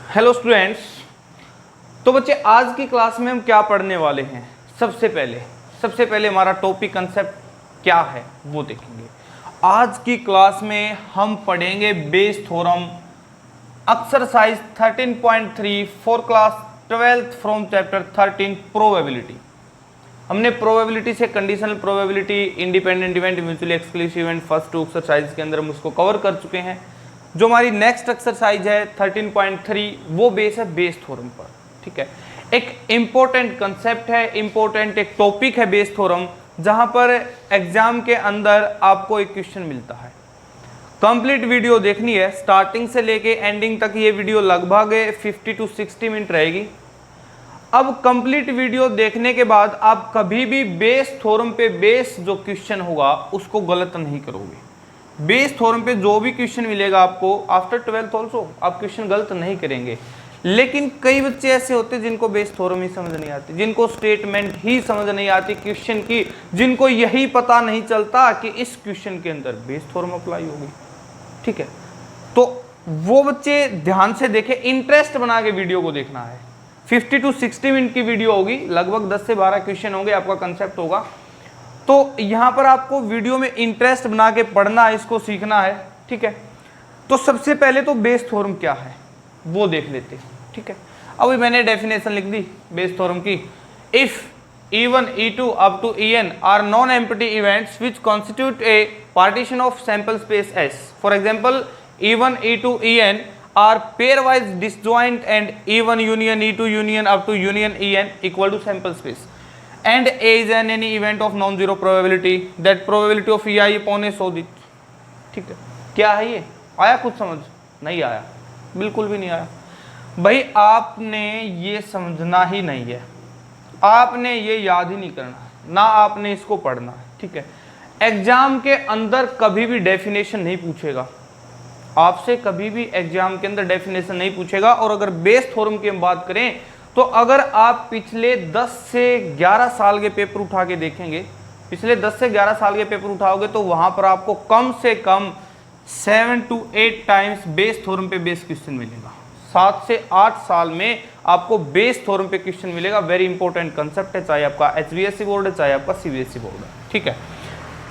Hello students. तो बच्चे आज की क्लास में हम क्या पढ़ने वाले हैं। सबसे पहले हमारा टॉपिक कंसेप्ट क्या है वो देखेंगे। आज की क्लास में हम पढ़ेंगे Bayes theorem exercise 13.3 for class 12th from chapter 13 probability. हमने प्रोबेबिलिटी से conditional probability, independent event, mutually exclusive event first two exercise के अंदर हम उसको कवर कर चुके हैं। जो हमारी नेक्स्ट एक्सरसाइज है 13.3 वो बेस है बेस थ्योरम पर। ठीक है, एक इंपॉर्टेंट कंसेप्ट है, इंपॉर्टेंट एक टॉपिक है बेस थ्योरम, जहां पर एग्जाम के अंदर आपको एक क्वेश्चन मिलता है। कंप्लीट वीडियो देखनी है, स्टार्टिंग से लेके एंडिंग तक ये वीडियो लगभग 50 to 60 मिनट रहेगी। अब कंप्लीट वीडियो देखने के बाद आप कभी भी बेस थ्योरम पे बेस जो क्वेश्चन होगा उसको गलत नहीं करोगे। बेस थ्योरम पे जो भी क्वेश्चन मिलेगा आपको आफ्टर 12th ऑल्सो आप क्वेश्चन गलत नहीं करेंगे। लेकिन कई बच्चे ऐसे होते हैं जिनको बेस थ्योरम ही समझ नहीं आती, जिनको स्टेटमेंट ही समझ नहीं आती क्वेश्चन की, जिनको यही पता नहीं चलता कि इस क्वेश्चन के अंदर बेस थ्योरम अप्लाई होगी। ठीक है, तो वो बच्चे ध्यान से देखें, इंटरेस्ट बना के वीडियो को देखना है। 50 to 60 मिनट की वीडियो होगी, लगभग 10 से 12 क्वेश्चन होंगे, आपका कंसेप्ट होगा। तो यहां पर आपको वीडियो में इंटरेस्ट बना के पढ़ना है, इसको सीखना है। ठीक है, तो सबसे पहले तो बेस थ्योरम क्या है वो देख लेते हैं। ठीक है, अभी मैंने डेफिनेशन लिख दी बेस थ्योरम की। If E1, E2 up to En are non-empty events which constitute a partition of sample space S. For example, E1, E2, En are pairwise disjoint and E1 union E2 union up to union En equal to sample space. And A is an any event of non-zero probability that probability of EI upon A so this. ठीक है, क्या है ये? आया कुछ समझ? नहीं आया, बिल्कुल भी नहीं आया। भाई आपने ये समझना ही नहीं है, आपने ये याद ही नहीं करना, ना आपने इसको पढ़ना है। ठीक है, एग्जाम के अंदर कभी भी डेफिनेशन नहीं पूछेगा आपसे, कभी भी एग्जाम के अंदर डेफिनेशन नहीं पूछेगा। और अगर बेस थ्योरम की हम बात करें तो अगर आप पिछले 10 से 11 साल के पेपर उठा के देखेंगे, पिछले 10 से 11 साल के पेपर उठाओगे तो वहां पर आपको कम से कम 7 to 8 टाइम्स बेस थ्योरम पे बेस क्वेश्चन मिलेगा। 7 से 8 साल में आपको बेस थ्योरम पे क्वेश्चन मिलेगा। वेरी इंपॉर्टेंट कंसेप्ट है, चाहे आपका HBSC बोर्ड है चाहे आपका CBSE बोर्ड है। ठीक है,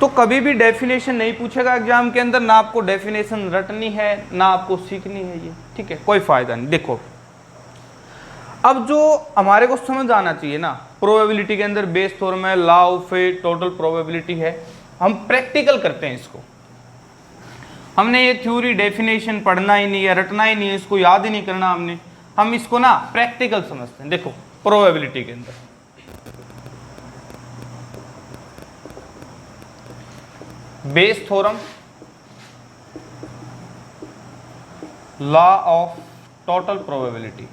तो कभी भी डेफिनेशन नहीं पूछेगा एग्जाम के अंदर, ना आपको डेफिनेशन रटनी है ना आपको सीखनी है ये। ठीक है, कोई फायदा नहीं। देखो अब जो हमारे को समझ आना चाहिए ना, प्रोबेबिलिटी के अंदर बेस थ्योरम है, लॉ ऑफ टोटल प्रोबेबिलिटी है, हम प्रैक्टिकल करते हैं इसको। हमने ये थ्योरी डेफिनेशन पढ़ना ही नहीं है, रटना ही नहीं है, इसको याद ही नहीं करना हमने, हम इसको ना प्रैक्टिकल समझते हैं। देखो प्रोबेबिलिटी के अंदर Bayes theorem, law of total probability,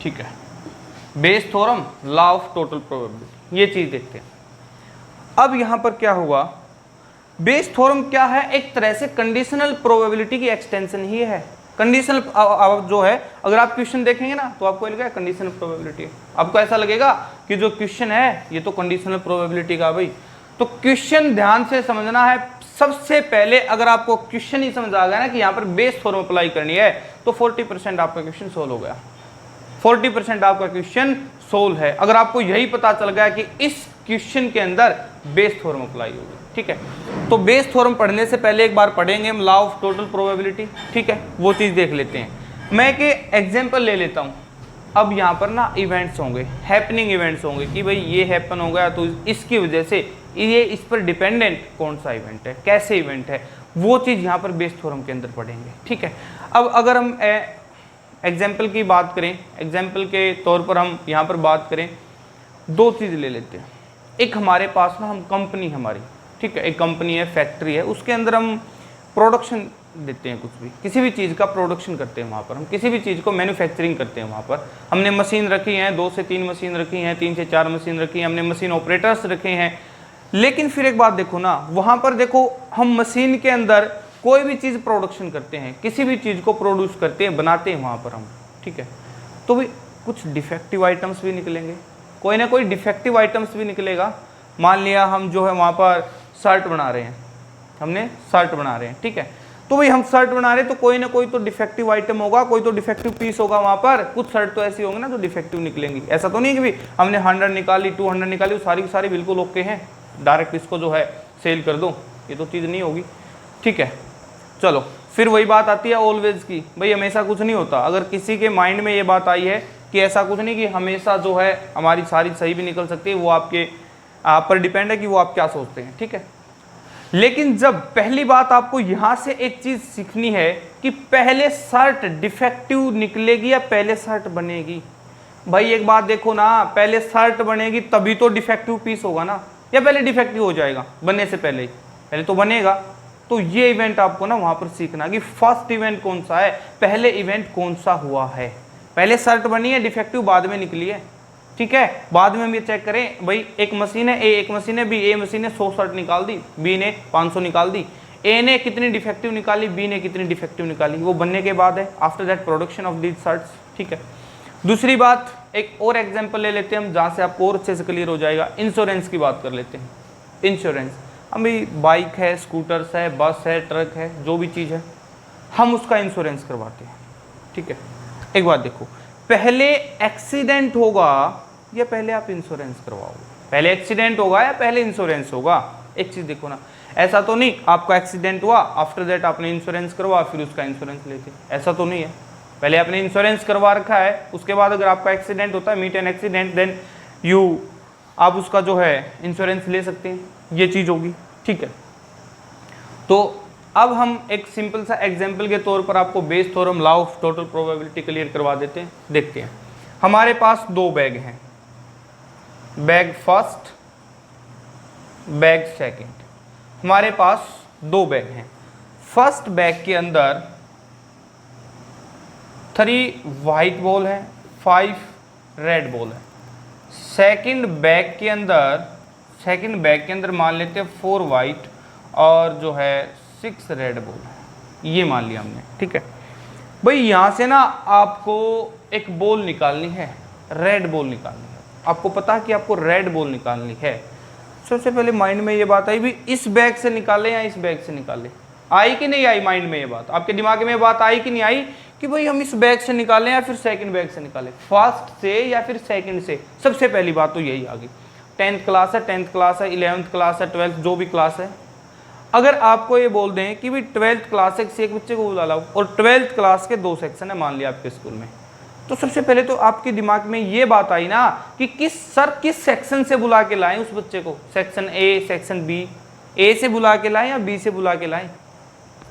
ठीक है, Bayes theorem, law of total probability, ये चीज देखते हैं। अब यहां पर क्या हुआ, बेस थ्योरम क्या है? एक तरह से कंडीशनल प्रोबेबिलिटी की एक्सटेंशन ही है। कंडीशनल जो है, अगर आप क्वेश्चन देखेंगे ना तो आपको लगेगा कंडीशनल प्रोबेबिलिटी, आपको ऐसा लगेगा कि जो क्वेश्चन है ये तो कंडीशनल प्रोबेबिलिटी का। भाई तो क्वेश्चन ध्यान से समझना है। सबसे पहले अगर आपको क्वेश्चन ही समझ आ गया ना कि यहाँ पर बेस थ्योरम अप्लाई करनी है तो 40% आपका क्वेश्चन सोल्व हो गया। 40% आपका क्वेश्चन सोल्व है अगर आपको यही पता चल गया कि इस क्वेश्चन के अंदर बेस थ्योरम अप्लाई होगी। ठीक है, तो बेस थ्योरम पढ़ने से पहले एक बार पढ़ेंगे हम लॉ ऑफ टोटल प्रोबेबिलिटी। ठीक है, वो चीज देख लेते हैं। मैं एक एग्जांपल ले लेता हूं। अब यहाँ पर ना इवेंट्स होंगे, हैपनिंग इवेंट्स होंगे कि भाई ये हैपन हो गया तो इसकी वजह से ये इस पर डिपेंडेंट कौन सा इवेंट है, कैसे इवेंट है, वो चीज यहाँ पर बेस थ्योरम के अंदर पढ़ेंगे। ठीक है, अब अगर हम एग्जाम्पल की बात करें, एग्जाम्पल के तौर पर हम यहाँ पर बात करें, दो चीज़ ले लेते हैं। एक हमारे पास ना हम कंपनी हमारी, ठीक है, एक कंपनी है, फैक्ट्री है, उसके अंदर हम प्रोडक्शन देते हैं, कुछ भी किसी भी चीज़ का प्रोडक्शन करते हैं। वहाँ पर हम किसी भी चीज़ को मैन्युफैक्चरिंग करते हैं। वहाँ पर हमने मशीन रखी हैं, 2 से 3 मशीन रखी हैं, 3 से 4 मशीन रखी हैं, हमने मशीन ऑपरेटर्स रखे हैं। लेकिन फिर एक बात देखो ना, वहाँ पर देखो हम मशीन के अंदर कोई भी चीज़ प्रोडक्शन करते हैं, किसी भी चीज़ को प्रोड्यूस करते हैं, बनाते हैं वहाँ पर हम। ठीक है, तो भी कुछ डिफेक्टिव आइटम्स भी निकलेंगे, कोई ना कोई डिफेक्टिव आइटम्स भी निकलेगा। मान लिया हम जो है वहाँ पर शर्ट बना रहे हैं, हमने शर्ट बना रहे हैं, ठीक है। तो भाई हम शर्ट बना रहे हैं तो कोई ना कोई तो डिफेक्टिव आइटम होगा, कोई तो डिफेक्टिव पीस होगा वहाँ पर। कुछ शर्ट तो ऐसी होंगी ना जो डिफेक्टिव निकलेंगी। ऐसा तो नहीं कि भाई हमने 100 निकाली 200 निकाली, वो सारी की सारी बिल्कुल ओके हैं, डायरेक्ट इसको जो है सेल कर दो, ये तो चीज़ नहीं होगी, ठीक है। चलो फिर वही बात आती है ऑलवेज की, भाई हमेशा कुछ नहीं होता। अगर किसी के माइंड में ये बात आई है कि ऐसा कुछ नहीं कि हमेशा जो है हमारी सारी सही भी निकल सकती है, वो आप पर डिपेंड है कि वो आप क्या सोचते हैं, ठीक है। लेकिन जब पहली बात आपको यहाँ से एक चीज़ सीखनी है कि पहले शर्ट डिफेक्टिव निकलेगी या पहले शर्ट बनेगी। भाई एक बात देखो ना, पहले शर्ट बनेगी तभी तो डिफेक्टिव पीस होगा ना, या पहले डिफेक्टिव हो जाएगा बनने से पहले ही? पहले तो बनेगा। तो ये इवेंट आपको ना वहाँ पर सीखना कि फर्स्ट इवेंट कौन सा है, पहले इवेंट कौन सा हुआ है। पहले शर्ट बनी है, डिफेक्टिव बाद में निकली है, ठीक है। बाद में हम ये चेक करें, भाई एक मशीन है ए, एक मशीन है बी, ए मशीन ने 100 शर्ट निकाल दी, बी ने 500 निकाल दी, ए ने कितनी डिफेक्टिव निकाली, बी ने कितनी डिफेक्टिव निकाली, वो बनने के बाद है, after that production of these shirts, ठीक है। दूसरी बात, एक और एग्जांपल ले लेते हैं हम जहाँ से आपको और अच्छे से क्लियर हो जाएगा। इंश्योरेंस की बात कर लेते हैं। इंश्योरेंस, अभी बाइक है, स्कूटर्स है, बस है, ट्रक है, जो भी चीज़ है हम उसका इंश्योरेंस करवाते हैं, ठीक है। एक बात देखो, पहले एक्सीडेंट होगा या पहले आप इंश्योरेंस करवाओगे? पहले एक्सीडेंट होगा या पहले इंश्योरेंस होगा? एक चीज़ देखो ना, ऐसा तो नहीं आपका एक्सीडेंट हुआ आफ्टर दैट आपने इंश्योरेंस करवा फिर उसका इंश्योरेंस लेते, ऐसा तो नहीं है। पहले आपने इंश्योरेंस करवा रखा है, उसके बाद अगर आपका एक्सीडेंट होता है, मीट एन एक्सीडेंट, देन आप उसका जो है इंश्योरेंस ले सकते हैं, ये चीज़ होगी, ठीक है। तो अब हम एक सिंपल सा एग्जाम्पल के तौर पर आपको Bayes theorem, law of total probability clear करवा देते हैं। देखते हैं, हमारे पास दो बैग हैं, बैग फर्स्ट, बैग सेकंड। हमारे पास दो बैग हैं। फर्स्ट बैग के अंदर 3 वाइट बॉल है, 5 रेड बॉल है। सेकंड बैग के अंदर मान लेते हैं 4 वाइट और जो है 6 रेड बॉल है, ये मान लिया हमने, ठीक है। भाई यहाँ से ना आपको एक बॉल निकालनी है, रेड बॉल निकालनी है। आपको पता है कि आपको रेड बॉल निकालनी है। सबसे पहले माइंड में ये बात आई, भी इस बैग से निकाले या इस बैग से निकाले? आई कि नहीं आई? माइंड में ये बात, आपके दिमाग में ये बात आई कि नहीं आई कि भाई हम इस बैग से निकालें या फिर सेकंड बैग से निकालें, फर्स्ट से या फिर सेकंड से? सबसे पहली बात तो यही आ गई। 10th क्लास है, 10th क्लास है, 11th क्लास है, 12th जो भी क्लास है, अगर आपको ये बोल दें कि भाई 12th क्लास है, किसी एक बच्चे को बुला लाओ और 12th क्लास के 2 सेक्शन है मान लिया आपके स्कूल में, तो सबसे पहले तो आपके दिमाग में ये बात आई ना कि किस सेक्शन से बुला के लाएं उस बच्चे को, सेक्शन ए, सेक्शन बी, ए से बुला के लाएं या बी से बुला के लाएं?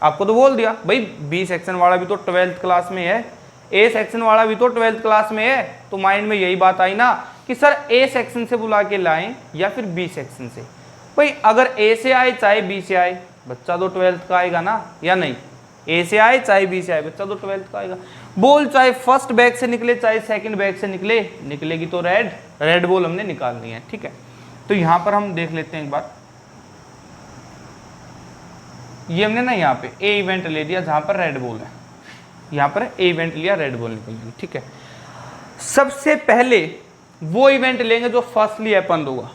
आपको तो बोल दिया भाई बी सेक्शन वाला भी तो 12th क्लास में है, ए सेक्शन वाला भी तो 12th क्लास में है। तो माइंड में यही बात आई ना कि सर ए सेक्शन से बुला के लाएं या फिर बी सेक्शन से। भाई अगर ए से आए चाहे बी से आए, बच्चा तो 12th का आएगा ना, या नहीं? ए से आए चाहे बी से आए, बच्चा तो 12th का आएगा। बॉल चाहे फर्स्ट बैग से निकले चाहे सेकंड बैग से निकलेगी तो रेड बॉल हमने निकालनी है, ठीक है। तो यहाँ पर हम देख लेते हैं एक बार, ये हमने ना यहाँ पे ए इवेंट ले लिया जहाँ पर रेड बॉल है, यहाँ पर ए इवेंट लिया, रेड बॉल निकलेगी, ठीक है। सबसे पहले वो इवेंट लेंगे जो फर्स्टली हैपन होगा।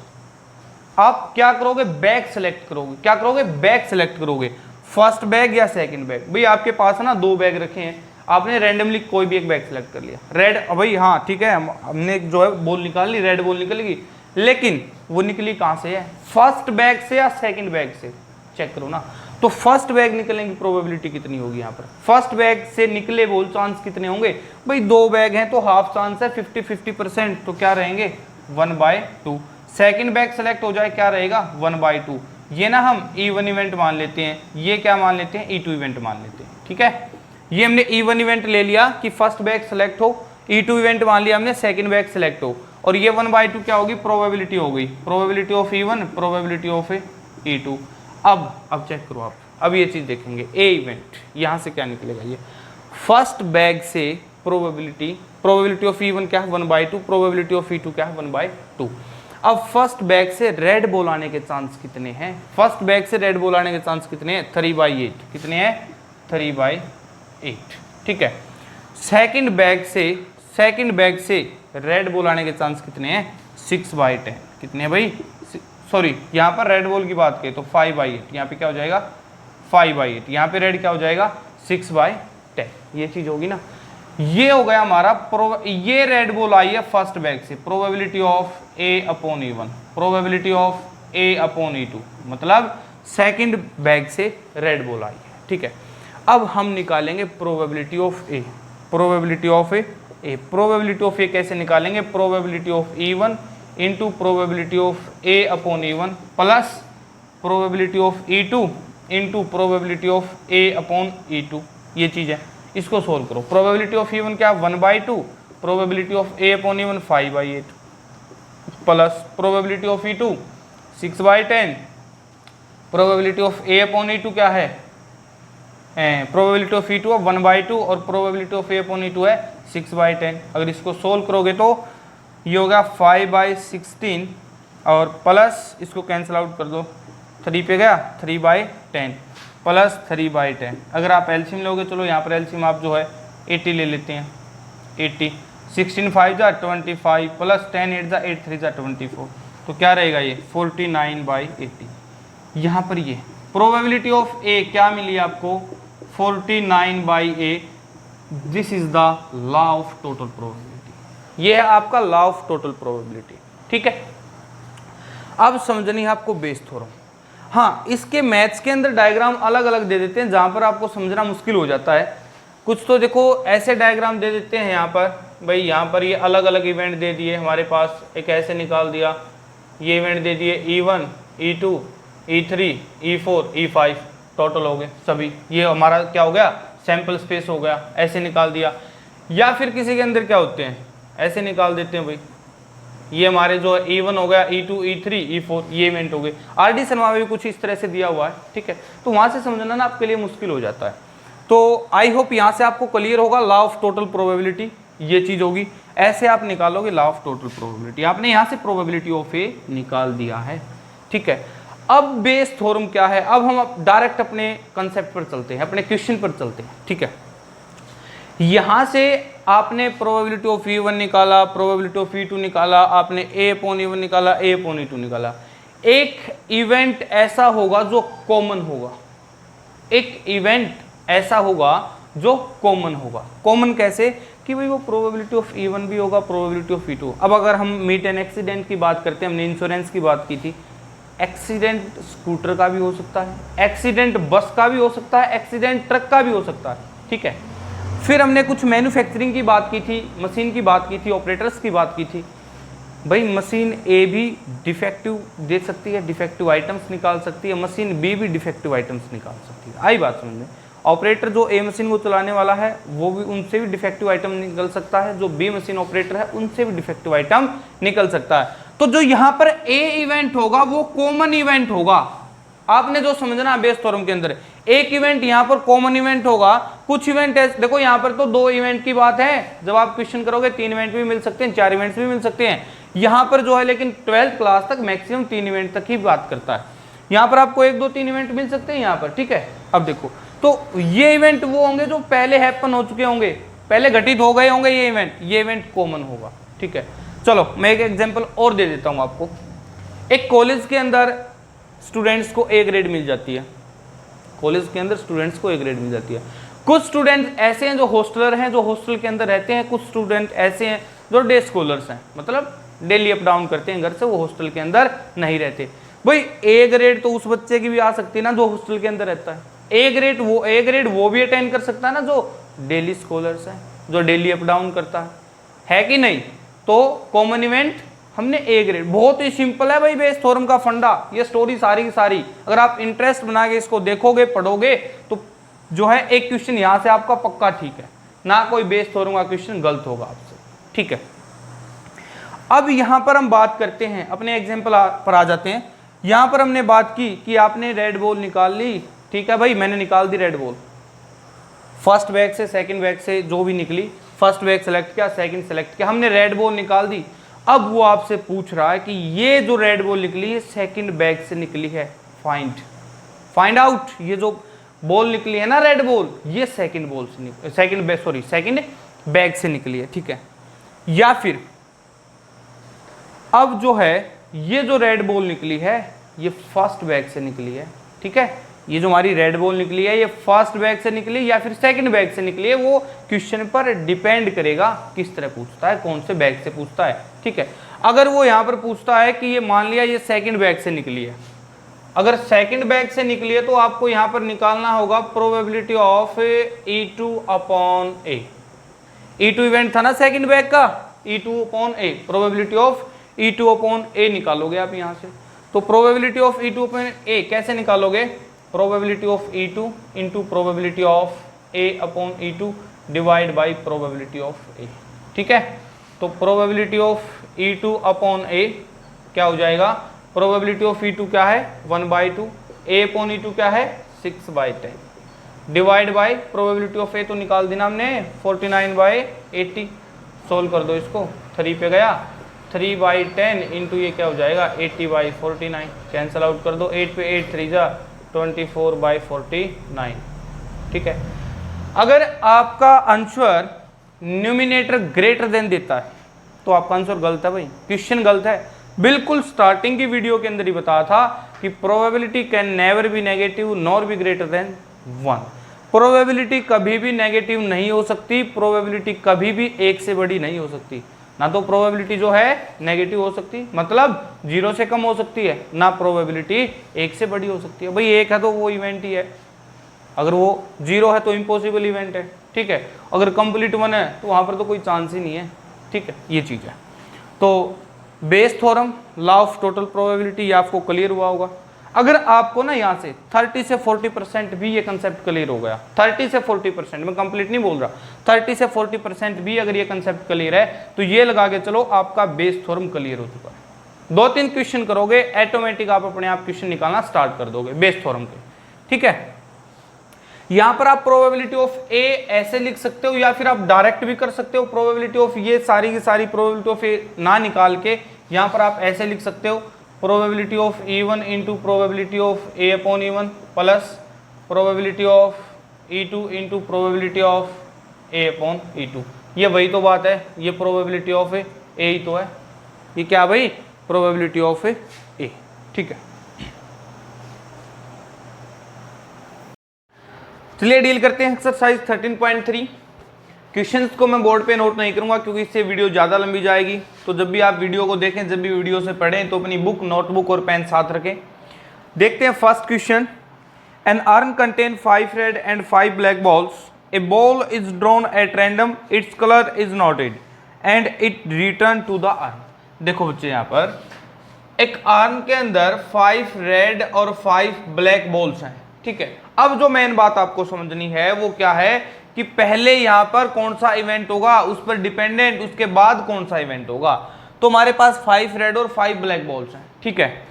आप क्या करोगे? बैग सेलेक्ट करोगे। क्या करोगे? बैग सेलेक्ट करोगे, फर्स्ट बैग या सेकंड बैग। भाई आपके पास है ना 2 बैग रखे हैं, आपने रैंडमली कोई भी एक बैग सेलेक्ट कर लिया, रेड। भाई हाँ ठीक है, हमने जो है बॉल निकाल ली, रेड बॉल निकलेगी, लेकिन वो निकली कहाँ से है? फर्स्ट बैग से या सेकंड बैग से? चेक करो ना। तो फर्स्ट बैग निकलने की प्रोबेबिलिटी कितनी होगी यहाँ पर? फर्स्ट बैग से निकले बॉल चांस कितने होंगे? भाई 2 बैग हैं तो हाफ चांस है, 50-50%, तो क्या रहेंगे? 1/2। सेकंड बैग सेलेक्ट हो जाए क्या रहेगा? 1/2। ये ना हम E1 इवेंट मान लेते हैं, ये क्या मान लेते हैं? E2 इवेंट मान लेते हैं, ठीक है। ये हमने E1 इवेंट ले लिया कि फर्स्ट बैग सेलेक्ट हो, E2 इवेंट मान लिया हमने सेकंड बैग सेलेक्ट हो, और ये 1/2 क्या होगी? प्रोबेबिलिटी हो गई, probability of E1, probability of E2। अब चेक करो आप, अब ये चीज़ देखेंगे, ए इवेंट यहाँ से क्या निकलेगा? ये फर्स्ट बैग से प्रोबेबिलिटी ऑफ E1 क्या है? 1/2, प्रोबेबिलिटी ऑफ E2 क्या है? 1/2। अब फर्स्ट बैग से रेड बॉल आने के चांस कितने हैं? फर्स्ट बैग से रेड बॉल आने के चांस कितने हैं? 3/8। कितने हैं? 3/8, ठीक है। सेकंड बैग से रेड बॉल आने के चांस कितने हैं? 6/10। कितने हैं भाई? सॉरी यहाँ पर रेड बॉल की बात करें तो 5/8, यहाँ पे क्या हो जाएगा 5/8, यहाँ पे रेड क्या हो जाएगा 6/10, ये चीज होगी ना। ये हो गया हमारा ये रेड बॉल आई है फर्स्ट बैग से, probability of A/E1, probability of A/E2, मतलब सेकंड बैग से रेड बॉल आई है, ठीक है। अब हम निकालेंगे probability of A, probability of A, probability of A कैसे निकालेंगे, probability of E1 into probability of A/E1 plus probability of E2 into probability of A/E2, ये चीज है। इसको सोल्व करो। प्रोबेबिलिटी ऑफ E1 क्या 1/2, probability of A/E1 5/8 plus probability of E2 6/10, probability of A/E2 क्या है, प्रोबेबिलिटी ऑफ E2 1/2 और probability of A/E2 है 6/10। अगर इसको सोल्व करोगे तो ये होगा 5/16 और प्लस इसको कैंसिल आउट कर दो, 3 पे गया 3/10 प्लस 3/10। अगर आप एलसीएम लोगे, चलो यहाँ पर एलसीएम आप जो है 80 ले लेते हैं, 80, 16 5 जा 25 प्लस 10 8 जा 8 3 जा 24, तो क्या रहेगा ये 49/80। यहाँ पर ये प्रोबेबिलिटी ऑफ ए क्या मिली आपको 49/8, this is the law of total probability, ये है आपका लॉ ऑफ टोटल प्रोबेबिलिटी, ठीक है। अब समझनी है आपको बेस थ्योरम। हाँ, इसके मैथ्स के अंदर डायग्राम अलग अलग दे देते हैं जहाँ पर आपको समझना मुश्किल हो जाता है। कुछ तो देखो ऐसे डायग्राम दे देते हैं, यहाँ पर भाई यहाँ पर ये अलग अलग इवेंट दे दिए हमारे पास, एक ऐसे निकाल दिया, ये इवेंट दे दिए E1 E2 E3 E4 E5 total हो गए सभी, ये हमारा क्या हो गया सैंपल स्पेस हो गया, ऐसे निकाल दिया। या फिर किसी के अंदर क्या होते हैं ऐसे निकाल देते हैं भाई, ये हमारे जो है E1 हो गया E2 E3 E4 ये इवेंट हो गए। RD शर्मा में भी कुछ इस तरह से दिया हुआ है, ठीक है। तो वहाँ से समझना ना आपके लिए मुश्किल हो जाता है। तो आई होप यहाँ से आपको क्लियर होगा लॉ ऑफ टोटल प्रोबेबिलिटी, ये चीज़ होगी, ऐसे आप निकालोगे लॉ ऑफ टोटल प्रोबेबिलिटी। आपने यहाँ से प्रोबेबिलिटी ऑफ ए निकाल दिया है, ठीक है। अब बेस थ्योरम क्या है, अब हम डायरेक्ट अपने कंसेप्ट पर चलते हैं, अपने क्वेश्चन पर चलते हैं, ठीक है। यहां से आपने प्रोबेबिलिटी ऑफ E1 निकाला, प्रोबेबिलिटी ऑफ E2 निकाला, आपने A/E1 निकाला, A/E2 निकाला। एक इवेंट ऐसा होगा जो कॉमन होगा, एक इवेंट ऐसा होगा जो कॉमन होगा। कॉमन कैसे कि भाई वो प्रोबेबिलिटी ऑफ E1 भी होगा, प्रोबेबिलिटी ऑफ E2। अब अगर हम मीट एंड एक्सीडेंट की बात करते हैं, हमने इंश्योरेंस की बात की थी, एक्सीडेंट स्कूटर का भी हो सकता है, एक्सीडेंट बस का भी हो सकता है, एक्सीडेंट ट्रक का भी हो सकता है, ठीक है। फिर हमने कुछ मैन्युफैक्चरिंग की बात की थी, मशीन की बात की थी, ऑपरेटर्स की बात की थी। भाई मशीन ए भी डिफेक्टिव दे सकती है, डिफेक्टिव आइटम्स निकाल सकती है, मशीन बी भी डिफेक्टिव आइटम्स निकाल सकती है। आई बात समझ में। ऑपरेटर जो ए मशीन को चलाने वाला है वो भी, उनसे भी डिफेक्टिव आइटम निकल सकता है, जो बी मशीन ऑपरेटर है उनसे भी डिफेक्टिव आइटम निकल सकता है। तो जो यहाँ पर ए इवेंट होगा वो कॉमन इवेंट होगा। आपने जो समझना बेस थ्योरम के अंदर, एक इवेंट यहाँ पर कॉमन इवेंट होगा, कुछ इवेंट है, देखो यहाँ पर तो 2 इवेंट की बात है, जब आप क्वेश्चन करोगे 3 इवेंट भी मिल सकते हैं, 4 इवेंट्स भी मिल सकते हैं। यहाँ पर जो है लेकिन 12th क्लास तक मैक्सिमम 3 इवेंट तक ही बात करता है। यहाँ पर आपको 1 2 3 इवेंट मिल सकते हैं यहाँ पर, ठीक है। अब देखो तो ये इवेंट वो होंगे जो पहले हैपन हो चुके होंगे, पहले घटित हो गए होंगे ये इवेंट कॉमन होगा, ठीक है। चलो मैं एक एग्जांपल और दे देता हूँ आपको। एक कॉलेज के अंदर स्टूडेंट्स को ए ग्रेड मिल जाती है, कॉलेज के अंदर स्टूडेंट्स को ए ग्रेड मिल जाती है। कुछ स्टूडेंट ऐसे हैं जो हॉस्टलर हैं, जो हॉस्टल के अंदर रहते हैं, कुछ स्टूडेंट ऐसे हैं जो डे स्कॉलर्स हैं, मतलब डेली अप डाउन करते हैं घर से, वो हॉस्टल के अंदर नहीं रहते। भाई ए ग्रेड तो उस बच्चे की भी आ सकती है ना जो हॉस्टल के अंदर रहता है, ए ग्रेड वो भी अटेंड कर सकता है ना जो डेली स्कॉलर्स है, जो डेली अप डाउन करता है कि नहीं। तो कॉमन इवेंट हमने ए ग्रेड, बहुत ही सिंपल है भाई बेस थ्योरम का फंडा। ये स्टोरी सारी की सारी अगर आप इंटरेस्ट बना के इसको देखोगे पढ़ोगे तो जो है एक क्वेश्चन यहाँ से आपका पक्का ठीक है, ना कोई बेस थ्योरम का क्वेश्चन गलत होगा आपसे, ठीक है। अब यहाँ पर हम बात करते हैं, अपने एग्जाम्पल पर आ जाते हैं। यहाँ पर हमने बात की कि आपने रेड बॉल निकाल ली, ठीक है भाई, मैंने निकाल दी रेड बॉल, फर्स्ट बैग से सेकंड बैग से जो भी निकली, फर्स्ट बैग सेलेक्ट किया, सेकंड सेलेक्ट किया, हमने रेड बॉल निकाल दी। अब वो आपसे पूछ रहा है कि ये जो रेड बॉल निकली है सेकंड बैग से निकली है, फाइंड आउट, ये जो बॉल निकली है ना रेड बॉल, ये सेकंड बैग से निकली है, ठीक है। या फिर अब जो है ये जो रेड बॉल निकली है ये फर्स्ट बैग से निकली है, ठीक है। ये जो हमारी रेड बॉल निकली है ये फर्स्ट बैग से निकली या फिर सेकंड बैग से निकली है, वो क्वेश्चन पर डिपेंड करेगा किस तरह पूछता है, कौन से बैग से पूछता है, ठीक है। अगर वो यहाँ पर पूछता है कि ये मान लिया ये सेकंड बैग से निकली है, अगर सेकंड बैग से निकली है तो आपको यहाँ पर निकालना होगा probability of E2 upon A. E2 event था ना सेकंड बैग का, E2 upon A, probability of E2 upon A निकालोगे आप यहाँ से। तो probability of E2 upon A कैसे निकालोगे, probability of E2 into probability of A upon E2 divide by probability of A, ठीक है। तो प्रोबेबिलिटी ऑफ E2 अपॉन ए क्या हो जाएगा, प्रोबेबिलिटी ऑफ E2 क्या है 1/2, ए अपॉन E2 क्या है 6/10 डिवाइड बाई प्रोबेबिलिटी ऑफ ए तो निकाल देना हमने 49/80। सोल्व कर दो इसको, 3 पे गया, 3/10 इंटू ये क्या हो जाएगा 80/49, कैंसल आउट कर दो, 8 पे 8 3 जा 24/49, ठीक है। अगर आपका आंसर न्यूमिनेटर ग्रेटर देन देता है तो आपका आंसर गलत है भाई, क्वेश्चन गलत है। बिल्कुल स्टार्टिंग की वीडियो के अंदर ही बताया था कि probability can never be negative nor be greater than 1। Probability कभी भी नेगेटिव नहीं हो सकती, प्रोबेबिलिटी कभी भी 1 से बड़ी नहीं हो सकती। ना तो प्रोबेबिलिटी जो है नेगेटिव हो सकती, मतलब 0 से कम हो सकती है, ना प्रोबेबिलिटी 1 से बड़ी हो सकती है। भाई 1 है तो वो इवेंट ही है, अगर वो 0 है तो इम्पॉसिबल इवेंट है, ठीक है। अगर कंप्लीट 1 है तो वहां पर तो कोई चांस ही नहीं है, ठीक है। ये चीज है। तो Bayes theorem, law of total probability, ये आपको क्लियर हुआ होगा। अगर आपको ना यहाँ से 30 से 40% भी ये कंसेप्ट क्लियर हो गया, 30 से 40%, मैं कंप्लीट नहीं बोल रहा, 30 से 40% भी अगर ये कंसेप्ट क्लियर है तो ये लगा के चलो आपका बेस थ्योरम क्लियर हो चुका है। 2-3 क्वेश्चन करोगे ऑटोमेटिक आप अपने आप क्वेश्चन निकालना स्टार्ट कर दोगे बेस थ्योरम के, ठीक है। यहां पर आप प्रोबेबिलिटी ऑफ ए ऐसे लिख सकते हो या फिर आप डायरेक्ट भी कर सकते हो। प्रोबेबिलिटी ऑफ ये सारी की सारी प्रोबेबिलिटी ऑफ ए ना निकाल के यहां पर आप ऐसे लिख सकते हो, probability of E1 into probability of A upon E1 plus probability of E2 into probability of A upon E2। ये वही तो बात है, ये प्रोबेबिलिटी ऑफ ए ही तो है, ये क्या भाई प्रोबेबिलिटी ऑफ ए, ठीक है। चलिए डील करते हैं एक्सरसाइज 13.3। क्वेश्चंस को मैं बोर्ड पे नोट नहीं करूंगा क्योंकि इससे वीडियो ज़्यादा लंबी जाएगी। तो जब भी आप वीडियो को देखें, जब भी वीडियो से पढ़ें तो अपनी बुक, नोटबुक और पेन साथ रखें। देखते हैं first question. An urn contain 5 red and 5 black balls. A ball is drawn at random, its colour is noted and it return to the urn. देखो बच्चे, यहाँ पर एक अर्न के अंदर 5 रेड और 5 ब्लैक बॉल्स हैं, ठीक है। अब जो मेन बात आपको समझनी है वो क्या है कि पहले यहां पर कौन सा इवेंट होगा उस पर डिपेंडेंट, उसके बाद कौन सा इवेंट होगा। तो हमारे पास 5 रेड और 5 ब्लैक बॉल्स हैं, ठीक है।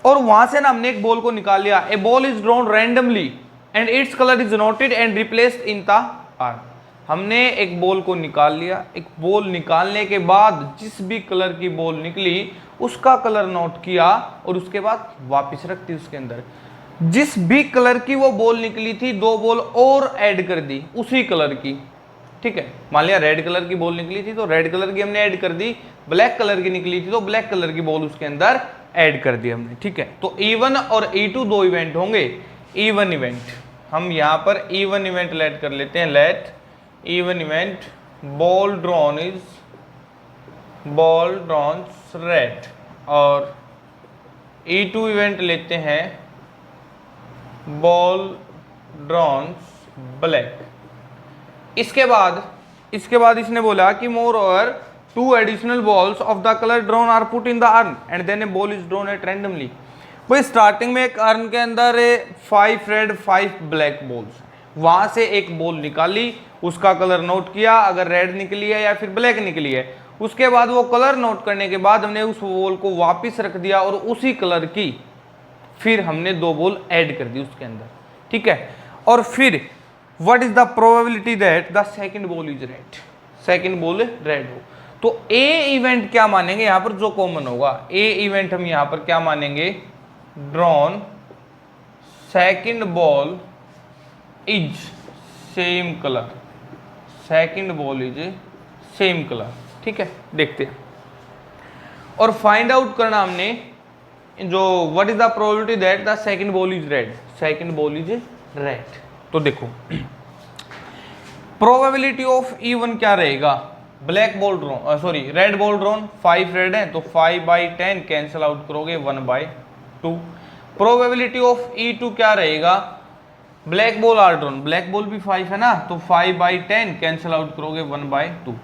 और वहां से ना हमने एक बॉल को निकाल लिया। A ball is drawn randomly and its colour is noted and replaced in the urn. हमने एक बॉल को निकाल लिया। एक बॉल निकालने के बाद जिस भी कलर की बॉल निकली उसका कलर नोट किया और उसके बाद वापिस रख दी उसके अंदर। जिस भी कलर की वो बॉल निकली थी 2 बॉल और ऐड कर दी उसी कलर की, ठीक है। मान लिया रेड कलर की बॉल निकली थी तो रेड कलर की हमने ऐड कर दी, ब्लैक कलर की निकली थी तो ब्लैक कलर की बॉल उसके अंदर ऐड कर दी हमने, ठीक है। तो E1 और E2 दो इवेंट होंगे। E1 इवेंट, हम यहाँ पर E1 इवेंट लेट कर लेते हैं। Let E1 event ball drawn red, और E2 इवेंट लेते हैं बॉल ड्रॉन्स ब्लैक। इसके बाद इसने बोला कि moreover 2 additional balls of the colour drawn are put in the urn and then a ball is drawn at randomly. भाई starting में एक अर्न के अंदर 5 रेड 5 ब्लैक बॉल्स, वहां से एक बॉल निकाली, उसका कलर नोट किया, अगर रेड निकली है या फिर ब्लैक निकली है। उसके बाद वो कलर नोट करने के बाद हमने उस बॉल को वापिस रख दिया और उसी कलर की फिर हमने 2 बॉल ऐड कर दी उसके अंदर, ठीक है। और फिर what is the probability that the second ball is red, second ball red हो। तो ए इवेंट क्या मानेंगे यहां पर जो कॉमन होगा, ए इवेंट हम यहां पर क्या मानेंगे, drawn second ball is same colour, second ball is same colour, ठीक है। देखते हैं और फाइंड आउट करना हमने जो what is the probability that the second ball is red, second ball is red. तो देखो प्रोबेबिलिटी ऑफ E1 क्या रहेगा, black ball drawn sorry red ball drawn, 5 red है तो 5/10 कैंसिल आउट करोगे 1/2। प्रोबेबिलिटी ऑफ E2 क्या रहेगा, black ball are drawn, black ball भी 5 है ना तो 5/10 कैंसिल आउट करोगे 1/2।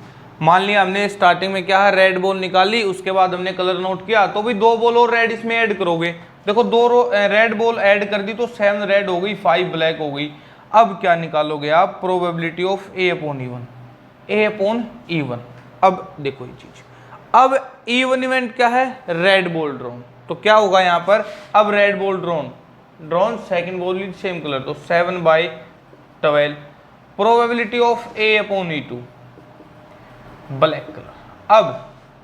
मान लिया हमने स्टार्टिंग में क्या है रेड बॉल निकाली, उसके बाद हमने कलर नोट किया तो भी 2 बॉल और रेड इसमें ऐड करोगे। देखो 2 रेड बॉल ऐड कर दी तो 7 रेड हो गई, 5 ब्लैक हो गई। अब क्या निकालोगे आप, प्रोबेबिलिटी ऑफ A/E1, A/E1। अब देखो ये चीज, अब E1 इवेंट क्या है, रेड बॉल ड्रॉन, तो क्या होगा यहाँ पर, अब red ball drawn second ball is same colour तो 7/12। Probability of A/E2 black colour. अब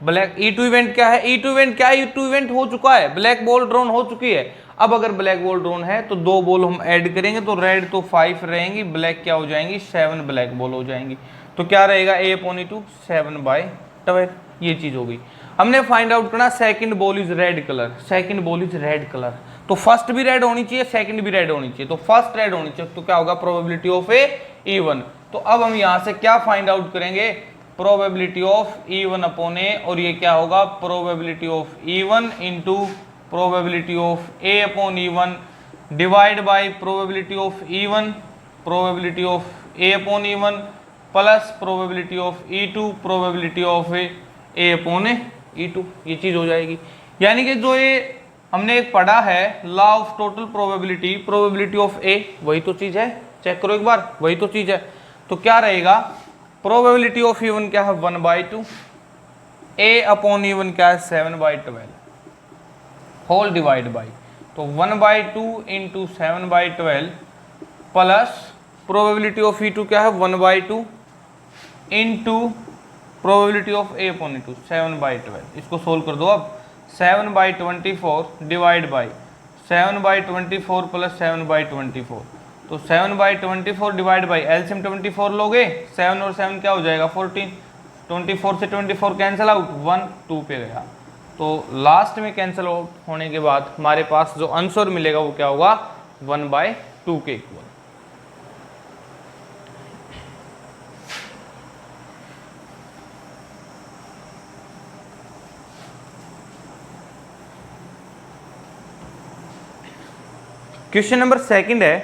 ब्लैक E2 इवेंट क्या है, E2 इवेंट क्या है, E2 इवेंट हो चुका है, ब्लैक बॉल ड्रॉन हो चुकी है। अब अगर ब्लैक बॉल ड्रॉन है तो 2 बॉल हम ऐड करेंगे तो रेड तो 5 रहेंगी, ब्लैक क्या हो जाएंगी 7 ब्लैक बॉल हो जाएंगी। तो क्या रहेगा A/E2 7/12, ये चीज हो गई। हमने फाइंड आउट करना second ball is red colour, second ball is red colour, तो फर्स्ट भी रेड होनी चाहिए, सेकंड भी रेड होनी चाहिए, तो फर्स्ट रेड होनी चाहिए, तो क्या होगा प्रोबेबिलिटी ऑफ A/E1। तो अब हम यहां से क्या फाइंड आउट करेंगे, प्रोबेबिलिटी ऑफ E1/A, और ये क्या होगा probability of E1 into probability of A/E1 divide by probability of E1, probability of A/E1 plus probability of E2, probability of A/E2, ये चीज हो जाएगी। यानी कि जो ये हमने एक पढ़ा है law of total probability, probability of A, वही तो चीज है, चेक करो एक बार, वही तो चीज है। तो क्या रहेगा, प्रोबेबिलिटी ऑफ E1 क्या है 1/2, A/E1 क्या है 7/12 होल डिवाइड बाई, तो 1/2 into 7/12 plus probability of E2 क्या है 1/2 इंटू प्रोबेबिलिटी ऑफ A/E2 7/12। इसको सोल्व कर दो अब, 7/24 डिवाइड बाई 7/24 प्लस 7/24, तो 7/24 डिवाइड बाई एलसीएम 24 लोगे, 7 और 7 क्या हो जाएगा 14, 24 से 24 कैंसिल आउट, 1 2 पे गया। तो लास्ट में कैंसिल आउट होने के बाद हमारे पास जो आंसर मिलेगा वो क्या होगा 1/2 के इक्वल। क्वेश्चन नंबर सेकंड है,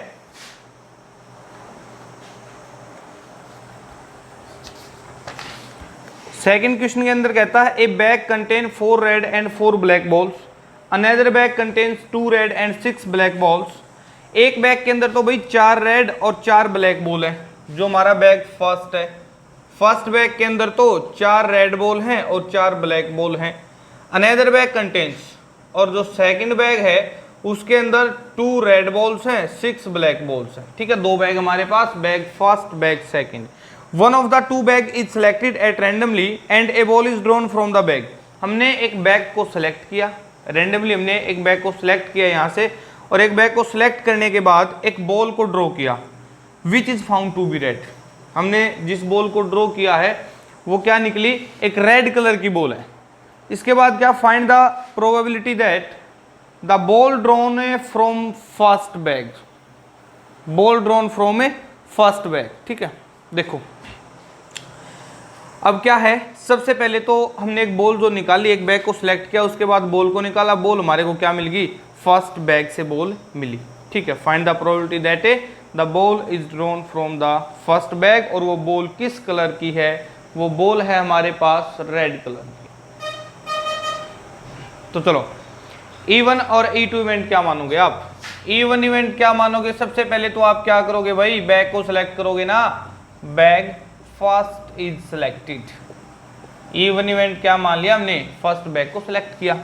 सेकंड क्वेश्चन के अंदर कहता है ए bag contain 4 red and 4 black balls, another bag contains 2 red and 6 black balls. एक बैग के अंदर तो भाई 4 रेड और 4 ब्लैक बॉल है, जो हमारा बैग फर्स्ट है, फर्स्ट बैग के अंदर तो 4 रेड बॉल हैं और 4 ब्लैक बॉल हैं। अनदर बैग कंटेन्स, और जो सेकंड बैग है उसके अंदर 2 रेड बॉल्स हैं 6 ब्लैक बॉल्स हैं। ठीक है, 2 बैग हमारे पास, bag first bag second. One of the 2 bag is selected at randomly and a ball is drawn from the bag. हमने एक बैग को सिलेक्ट किया रैंडमली, हमने एक बैग को सिलेक्ट किया यहाँ से, और एक बैग को सिलेक्ट करने के बाद एक बॉल को ड्रॉ किया which is found to be red. हमने जिस बॉल को ड्रॉ किया है वो क्या निकली, एक रेड कलर की बॉल है। इसके बाद क्या, find the probability that the ball drawn A from first bag, ball drawn from A first bag. ठीक है, देखो अब क्या है, सबसे पहले तो हमने एक बॉल जो निकाली, एक बैग को सिलेक्ट किया, उसके बाद बॉल को निकाला, बॉल हमारे को क्या मिल गई, फर्स्ट बैग से बॉल मिली। ठीक है, find the probability that A the ball is drawn from the first bag, और वो बॉल किस कलर की है, वो बॉल है हमारे पास रेड कलर की। तो चलो E1 और E2 इवेंट क्या मानोगे आप, E1 इवेंट क्या मानोगे, सबसे पहले तो आप क्या करोगे भाई, बैग को सिलेक्ट करोगे ना, bag first is selected. E1 event क्या मान लिया हमने, फर्स्ट बैग को सिलेक्ट किया।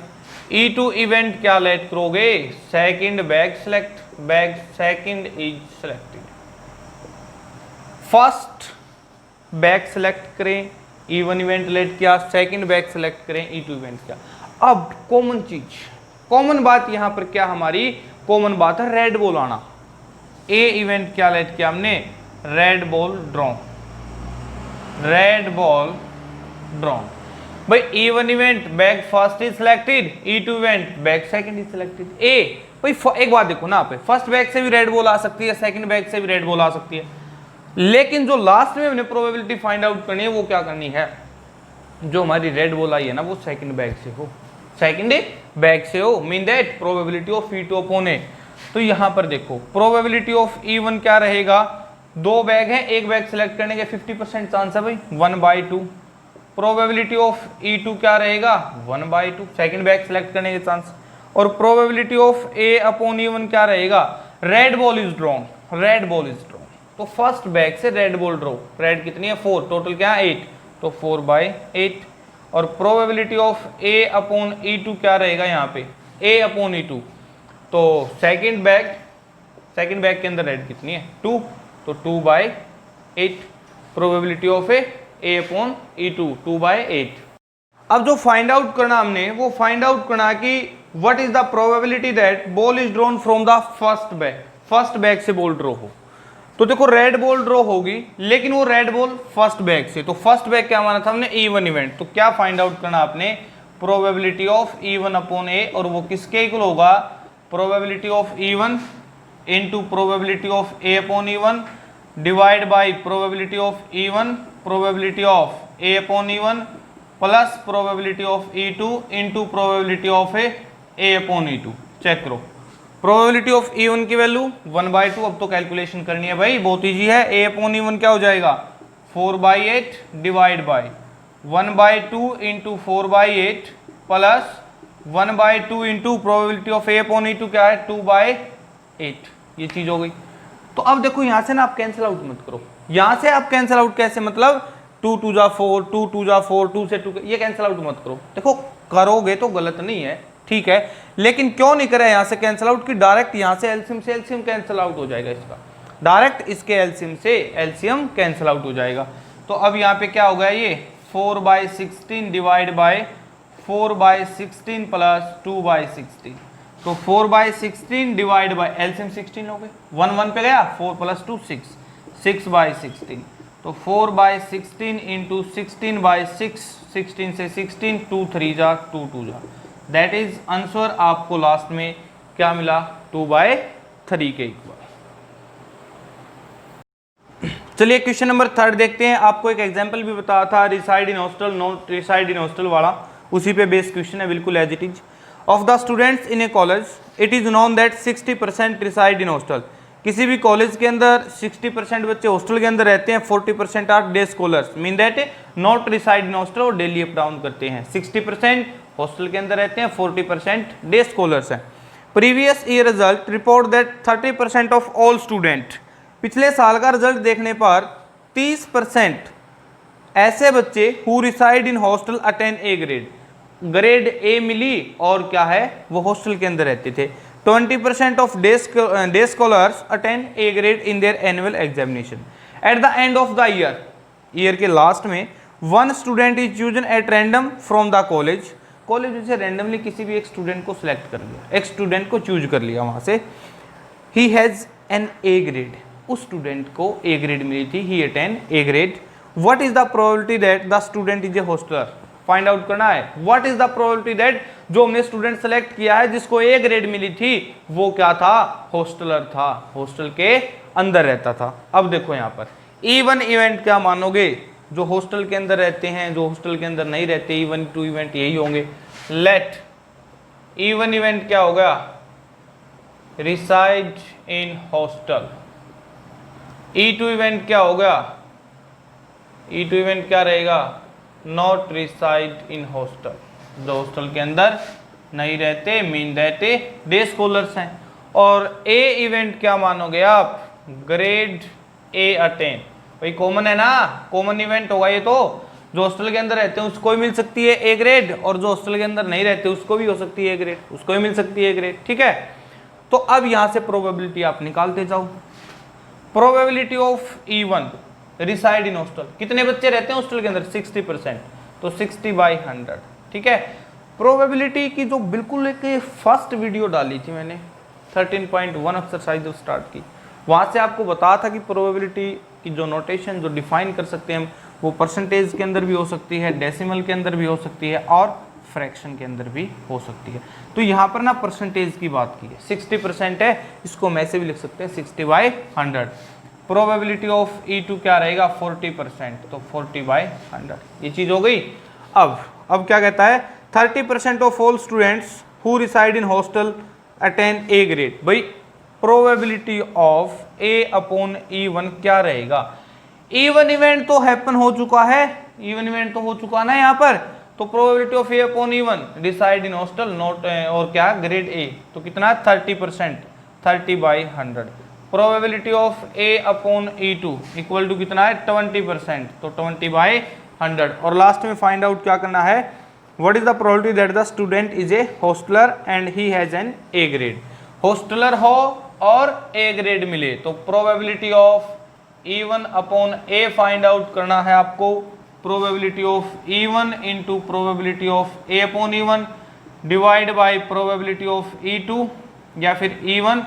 E2 इवेंट क्या लेट करोगे, second bag select, bag second is selected. First bag select करें, E1 इवेंट लेट किया, सेकंड बैग सिलेक्ट करें, E2 इवेंट किया। अब कॉमन चीज, कॉमन बात यहां पर क्या हमारी, कॉमन बात है रेड बॉल आना। ए इवेंट क्या लेट किया हमने, red ball draw, red ball draw. भाई E1 event bag first is selected, E2 event bag second is selected. भाई एक बात देखो ना, आप फर्स्ट बैग से भी रेड बॉल आ सकती है, सेकंड बैग से भी रेड बॉल आ सकती है, लेकिन जो लास्ट में हमने प्रोबेबिलिटी फाइंड आउट करनी है वो क्या करनी है, जो हमारी रेड बॉल आई है ना वो सेकंड बैग से हो, सेकंड बैग से हो, mean that probability of E2 upon A। तो यहां पर देखो प्रोबेबिलिटी ऑफ E1 क्या रहेगा, दो बैग है, एक बैग सिलेक्ट करने के 50% चांस है भाई 1/2। प्रोबेबिलिटी ऑफ E2 क्या रहेगा 1/2, सेकंड बैग सिलेक्ट करने के चांस। और probability of A upon E1 क्या रहेगा, red ball is drawn, red ball is drawn. तो फर्स्ट बैग से रेड बॉल ड्रॉ, रेड कितनी है 4, टोटल क्या है 8, तो 4/8। और probability of A upon E2 क्या रहेगा यहाँ पे A अपॉन E2, तो सेकंड बैग के अंदर रेड कितनी है 2, तो 2/8। Probability of A upon E2 2/8। अब जो फाइंड आउट करना हमने वो फाइंड आउट करना कि what is the probability that ball is drawn from the first bag से बॉल ड्रॉ हो। तो देखो रेड बॉल ड्रॉ होगी, लेकिन वो रेड बॉल फर्स्ट बैग से, तो फर्स्ट बैग क्या माना था हमने E1 इवेंट, तो क्या फाइंड आउट करना आपने probability of E1 upon A, और वो किसके इक्वल होगा, probability of E1 into probability of A upon E1 divide by probability of E1 probability of A upon E1 plus probability of E2 into probability of A upon E2। Check करो probability of E1 की value 1/2, अब तो calculation करनी है भाई, बहुत easy है। A upon E1 क्या हो जाएगा 4/8 divide by 1/2 into 4/8 plus 1/2 into probability of A upon E2 क्या है 2/8, ये चीज हो गई। तो अब देखो यहां से ना आप कैंसिल आउट मत करो, यहां से आप कैंसिल आउट कैसे, मतलब 2 2 जा 4, 2 2 जा 4, 2 से 2, ये कैंसिल आउट मत करो। देखो करोगे तो गलत नहीं है, ठीक है, लेकिन क्यों नहीं करे यहां से कैंसिल आउट, कि डायरेक्ट यहां से एलसीएम कैंसिल आउट हो जाएगा, इसका डायरेक्ट इसके एलसीएम से एलसीएम कैंसिल आउट हो जाएगा। तो अब यहाँ पे क्या होगा, ये 4/16 डिवाइड बाय 4/16 प्लस 2/16, तो 4/16 डिवाइड बाय एलसीएम 16 हो गए, 1 1 पे गया, 4 प्लस 2 6, 6/16, तो 4/16 इंटू 16/6, 16 से 16, 2 3 जा 2 2 जा, दैट इज आंसर आपको लास्ट में क्या मिला 2/3 के इक्वल। चलिए क्वेश्चन नंबर 3 देखते हैं। आपको एक एग्जांपल भी बताया था reside in hostel not reside in hostel वाला, उसी पे बेस्ड क्वेश्चन है बिल्कुल as it is. Of the students in a college it is known that 60% reside in hostel, किसी भी कॉलेज के अंदर 60% बच्चे हॉस्टल के अंदर रहते हैं, 40% are day scholars, mean that not reside in hostel और डेली अप डाउन करते हैं। 60% हॉस्टल के अंदर रहते हैं, 40% डे स्कॉलर्स हैं। Previous year result report that 30% of all student, पिछले साल का रिजल्ट देखने पर 30% ऐसे बच्चे who reside in hostel attend A grade, grade A मिली और क्या है वो हॉस्टल के अंदर रहते थे। 20% of day scholars attend A grade in their annual examination. At the end of the year के लास्ट में one student is chosen at random from the college, college में से रैंडमली किसी भी एक स्टूडेंट को सिलेक्ट कर लिया, एक स्टूडेंट को चूज कर लिया वहां से। He has an A grade, उस स्टूडेंट को ए ग्रेड मिली थी, he attend A grade. What is the probability that the student is a hostler, find out करना है what is the probability that जो हमने स्टूडेंट सेलेक्ट किया है जिसको ए ग्रेड मिली थी वो क्या था, हॉस्टलर था, हॉस्टल के अंदर रहता था। अब देखो यहाँ पर E1 इवेंट क्या मानोगे, जो हॉस्टल के अंदर रहते हैं, जो हॉस्टल के अंदर नहीं रहते, E1 2 इवेंट यही होंगे। लेट E1 इवेंट क्या होगा, reside in hostel. E2 event क्या होगा, E2 इवेंट क्या रहेगा, नॉट रिसाइड इन हॉस्टल, जो हॉस्टल के अंदर नहीं रहते, मीन दैट डे स्कॉलर्स हैं। और ए इवेंट क्या मानोगे आप, ग्रेड ए अटेन, भाई कॉमन है ना, कॉमन इवेंट होगा ये, तो जो हॉस्टल के अंदर रहते हैं उसको भी मिल सकती है ए ग्रेड, और जो हॉस्टल के अंदर नहीं रहते उसको भी हो सकती है ए ग्रेड, उसको भी मिल सकती है ए ग्रेड, ठीक है। तो अब यहां से प्रोबेबिलिटी आप निकालते जाओ। Probability of E1 reside in hostel, कितने बच्चे रहते हैं हॉस्टल के अंदर 60%, तो 60/100, ठीक है। प्रोबेबिलिटी की जो बिल्कुल एक फर्स्ट वीडियो डाली थी मैंने 13.1 एक्सरसाइज स्टार्ट की, वहां से आपको बताया था कि प्रोबेबिलिटी की जो नोटेशन जो डिफाइन कर सकते हैं हम वो परसेंटेज के अंदर भी हो सकती है, डेसिमल के अंदर भी हो सकती है और फ्रैक्शन के अंदर भी हो सकती है। तो यहाँ पर ना परसेंटेज की बात की है, 60% है, इसको मैं से भी लिख सकते हैं 60/100। प्रोबेबिलिटी ऑफ E2 क्या रहेगा 40%, तो 40/100 ये चीज हो गई। अब क्या कहता है 30% of all students who reside in hostel attain A grade. भाई प्रोबेबिलिटी ऑफ A/E1 क्या रहेगा। इवन इवेंट तो हैपन हो चुका है, इवन इवेंट तो हो चुका ना यहाँ पर, तो probability of A/E1 decide in hostel not और क्या ग्रेड ए, तो कितना 30%, 30/100। Probability of A/E2 equal to कितना है 20%, तो 20/100। और लास्ट में फाइंड आउट क्या करना है, what is the probability that the student is a hosteller and he has an A grade. Hosteller हो और ए ग्रेड मिले तो probability of E1/A find out करना है आपको। Probability of E1 into probability of A/E1 divide by probability of E2 या फिर E1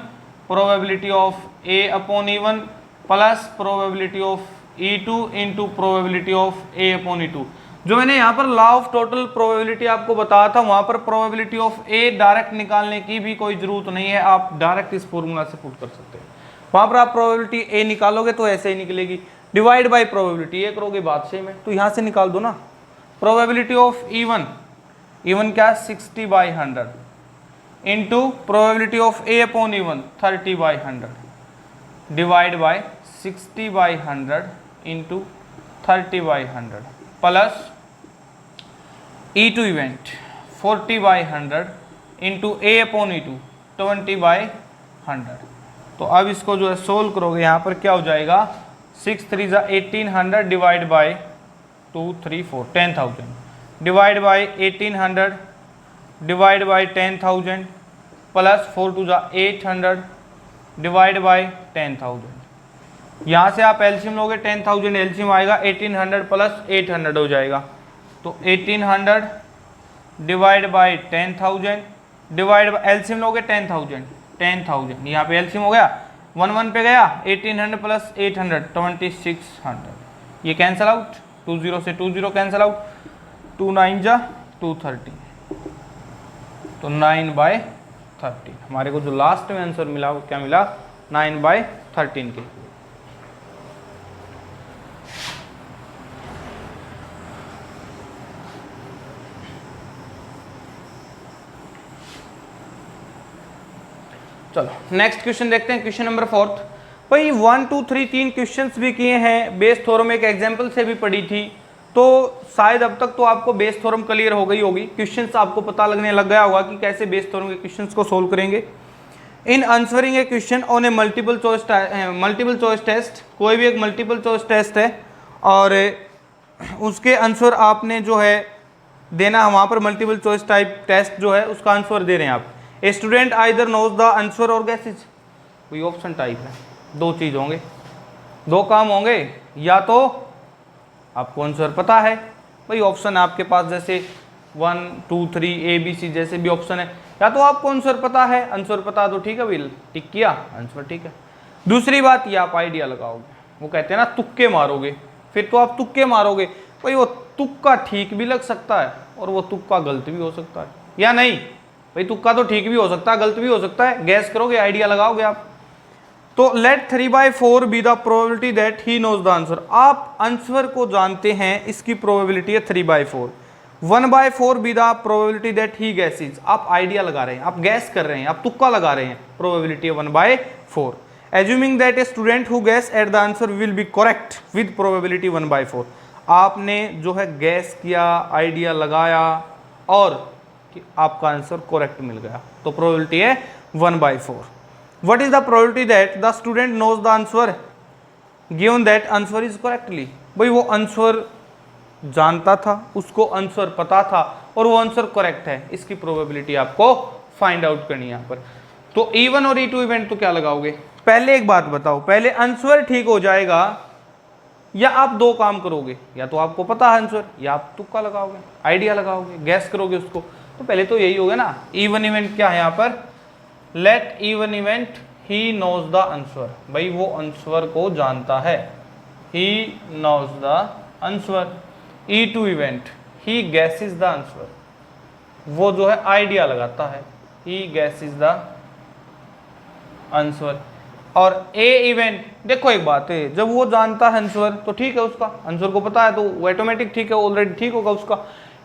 probability of A/E1 plus probability of E2 into probability of A/E2। जो मैंने यहाँ पर लॉ ऑफ टोटल प्रोबेबिलिटी आपको बताया था, वहां पर प्रोबेबिलिटी ऑफ A डायरेक्ट निकालने की भी कोई जरूरत नहीं है, आप डायरेक्ट इस फॉर्मूला से पुट कर सकते हैं। वहां पर आप प्रोबेबिलिटी A निकालोगे तो ऐसे ही निकलेगी, डिवाइड बाई प्रोबेबिलिटी ये करोगे बात सेम है, तो यहां से निकाल दो ना। प्रोबेबिलिटी ऑफ E1 क्या 60/100 into probability of A/E1 30/100 divide by 60/100 into 30/100 plus E2 event 40/100 into A/E2 20/100। तो अब इसको जो है सोल्व करोगे यहाँ पर क्या हो जाएगा 6 3 1800 divide by 2 3 4 10,000 divide by 1800 divide by 10,000 plus 4 2 800 divide by 10,000। यहाँ से आप एलसीएम लोगे 10,000 एलसीएम आएगा 1800 प्लस 800 हो जाएगा, तो 1800 divide by 10,000 divide by LCM लोगे 10,000 यहाँ पे एलसीएम हो गया 1 1 पे गया 1800 प्लस 800 2600। ये कैंसिल आउट 20 से 20 कैंसिल आउट 2 9 जा 230, तो 9/13 हमारे को जो लास्ट में आंसर मिला वो क्या मिला 9/13 के। चलो नेक्स्ट क्वेश्चन देखते हैं, क्वेश्चन नंबर 4। भाई 1 2 3 3 क्वेश्चंस भी किए हैं, बेस थ्योरम एक एग्जांपल से भी पढ़ी थी, तो शायद अब तक तो आपको बेस थ्योरम क्लियर हो गई होगी, क्वेश्चंस आपको पता लगने लग गया होगा कि कैसे बेस थ्योरम के क्वेश्चंस को सोल्व करेंगे। In answering a question on a multiple choice test, कोई भी एक मल्टीपल चॉइस टेस्ट है और उसके आंसर आपने जो है देना, वहाँ पर मल्टीपल चॉइस टाइप टेस्ट जो है उसका आंसर दे रहे हैं आप। A student either knows the answer और गैसेज, कोई ऑप्शन टाइप है, दो चीज होंगे, दो काम होंगे, या तो आपको आंसर पता है, भाई ऑप्शन आपके पास जैसे 1 2 3 ABC जैसे भी ऑप्शन है, या तो आपको आंसर पता है, आंसर पता तो ठीक है भाई टिक किया आंसर ठीक है। दूसरी बात ये आप आइडिया लगाओगे, वो कहते हैं ना तुक्के मारोगे, फिर तो आप तुक्के मारोगे, भाई वो तुक्का ठीक भी लग सकता है और वो तुक्का गलत भी हो सकता है, या नहीं भाई तुक्का तो ठीक भी हो सकता है गलत भी हो सकता है, गैस करोगे आइडिया लगाओगे आप। तो let 3/4 be the probability that he knows the answer, आप आंसर को जानते हैं, इसकी प्रोबेबिलिटी है 3/4। 1/4 be the probability that he guesses, आप आइडिया लगा रहे हैं, आप गैस कर रहे हैं, आप तुक्का लगा रहे हैं, प्रोबेबिलिटी है 1/4। Assuming that a student who gas at the answer will be correct with probability 1/4, आपने जो है गैस किया, आइडिया लगाया और कि आपका आंसर करेक्ट मिल गया, तो प्रोबेबिलिटी है 1/4। What is the probability that the student knows the answer given that answer is correctly, भाई वो आंसर जानता था, उसको आंसर पता था और वो आंसर करेक्ट है, इसकी प्रोबेबिलिटी आपको फाइंड आउट करनी है यहाँ पर। तो E1 और E2 इवेंट तो क्या लगाओगे, पहले एक बात बताओ, पहले आंसर ठीक हो जाएगा या आप दो काम करोगे, या तो आपको पता है आंसर या आप तुक्का लगाओगे, आइडिया लगाओगे, गैस करोगे उसको। तो पहले तो यही होगा ना, E1 इवेंट क्या है यहाँ पर, let E1 event he knows the answer, भाई वो आंसर को जानता है, he knows the answer, E2 event, he guesses the answer, वो जो है आइडिया लगाता है, ही गैसेस द आंसर। और ए इवेंट, देखो एक बात है, जब वो जानता है आंसर तो ठीक है, उसका आंसर को पता है तो वो ऑटोमेटिक ठीक है, ऑलरेडी ठीक होगा उसका।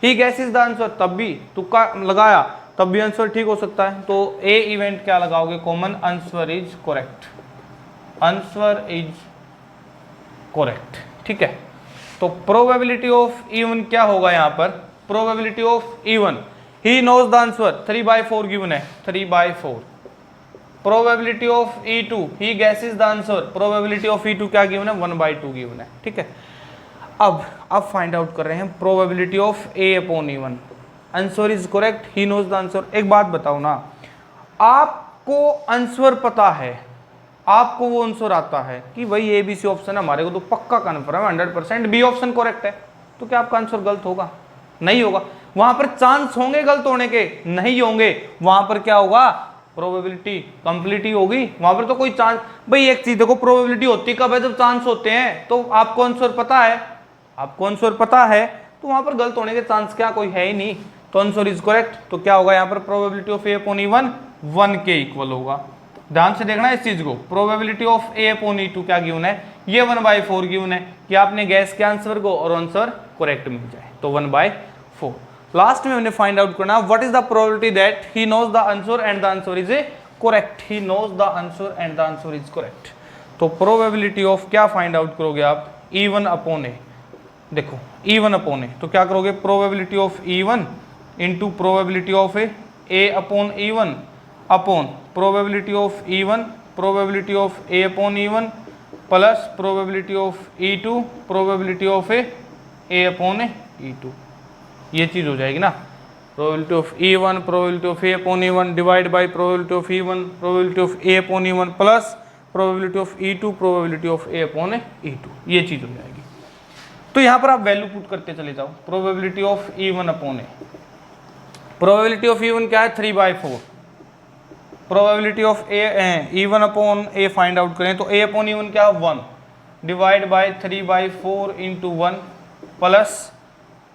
ही गैसेस द आंसर, तब भी तुक्का लगाया तब भी आंसर ठीक हो सकता है, तो ए इवेंट क्या लगाओगे common, answer is correct, answer is correct, ठीक है। तो प्रोबेबिलिटी ऑफ इवन क्या होगा यहाँ पर, probability of even, he knows the answer 3/4 given है, 3/4। Probability of E2, he guesses the answer, probability of E2 क्या गिवन है, 1/2 गिवन है, ठीक है। अब फाइंड आउट कर रहे हैं probability of A/E1, answer is correct, he knows the answer. एक बात बताओ ना, आपको आंसर पता है, आपको वो आंसर आता है कि भाई ABC ऑप्शन हमारे को तो पक्का कन्फर्म है 100% बी ऑप्शन करेक्ट है, तो क्या आपका आंसर गलत होगा, नहीं होगा। वहां पर चांस होंगे गलत होने के, नहीं होंगे, वहां पर क्या होगा, प्रोबेबिलिटी कंप्लीट ही होगी, वहां पर तो कोई चांस, भाई एक चीज देखो, प्रोबेबिलिटी होती कब है, जब चांस होते हैं, तो आपको आंसर पता है, आपको आंसर पता है, तो वहां पर गलत होने के चांस क्या कोई है ही नहीं, तो आंसर इज करेक्ट। तो क्या होगा यहाँ पर, प्रोबेबिलिटी ऑफ A/E1 1 के इक्वल होगा। ध्यान से देखना इस चीज को, प्रोबेबिलिटी ऑफ A/E2 क्या गिवन है, ये 1/4 गिवन है कि आपने गैस के आंसर को और आंसर करेक्ट मिल जाए, तो 1/4। लास्ट में हमने फाइंड आउट करना what is the probability that he knows the answer and the answer is correct, he knows the answer and the answer is correct. तो प्रोबेबिलिटी ऑफ क्या find out करोगे आप, E1/A, देखो E1/A, तो क्या करोगे, probability of E1 into probability of A/E1 upon probability of E1, probability of A/E1 plus probability of E2, probability of A/E2, ये चीज हो जाएगी ना, probability of E1, probability of A/E1 divide by probability of E1, probability of A/E1 plus probability of E2, probability of A/E2, ये चीज हो जाएगी। तो यहां पर आप वैल्यू पुट करते चले जाओ, probability of E1/A, probability of E1 क्या है 3/4, probability of E1/A find out करें तो A/E1 क्या है 1 डिवाइड बाय 3/4 इंटू 1 प्लस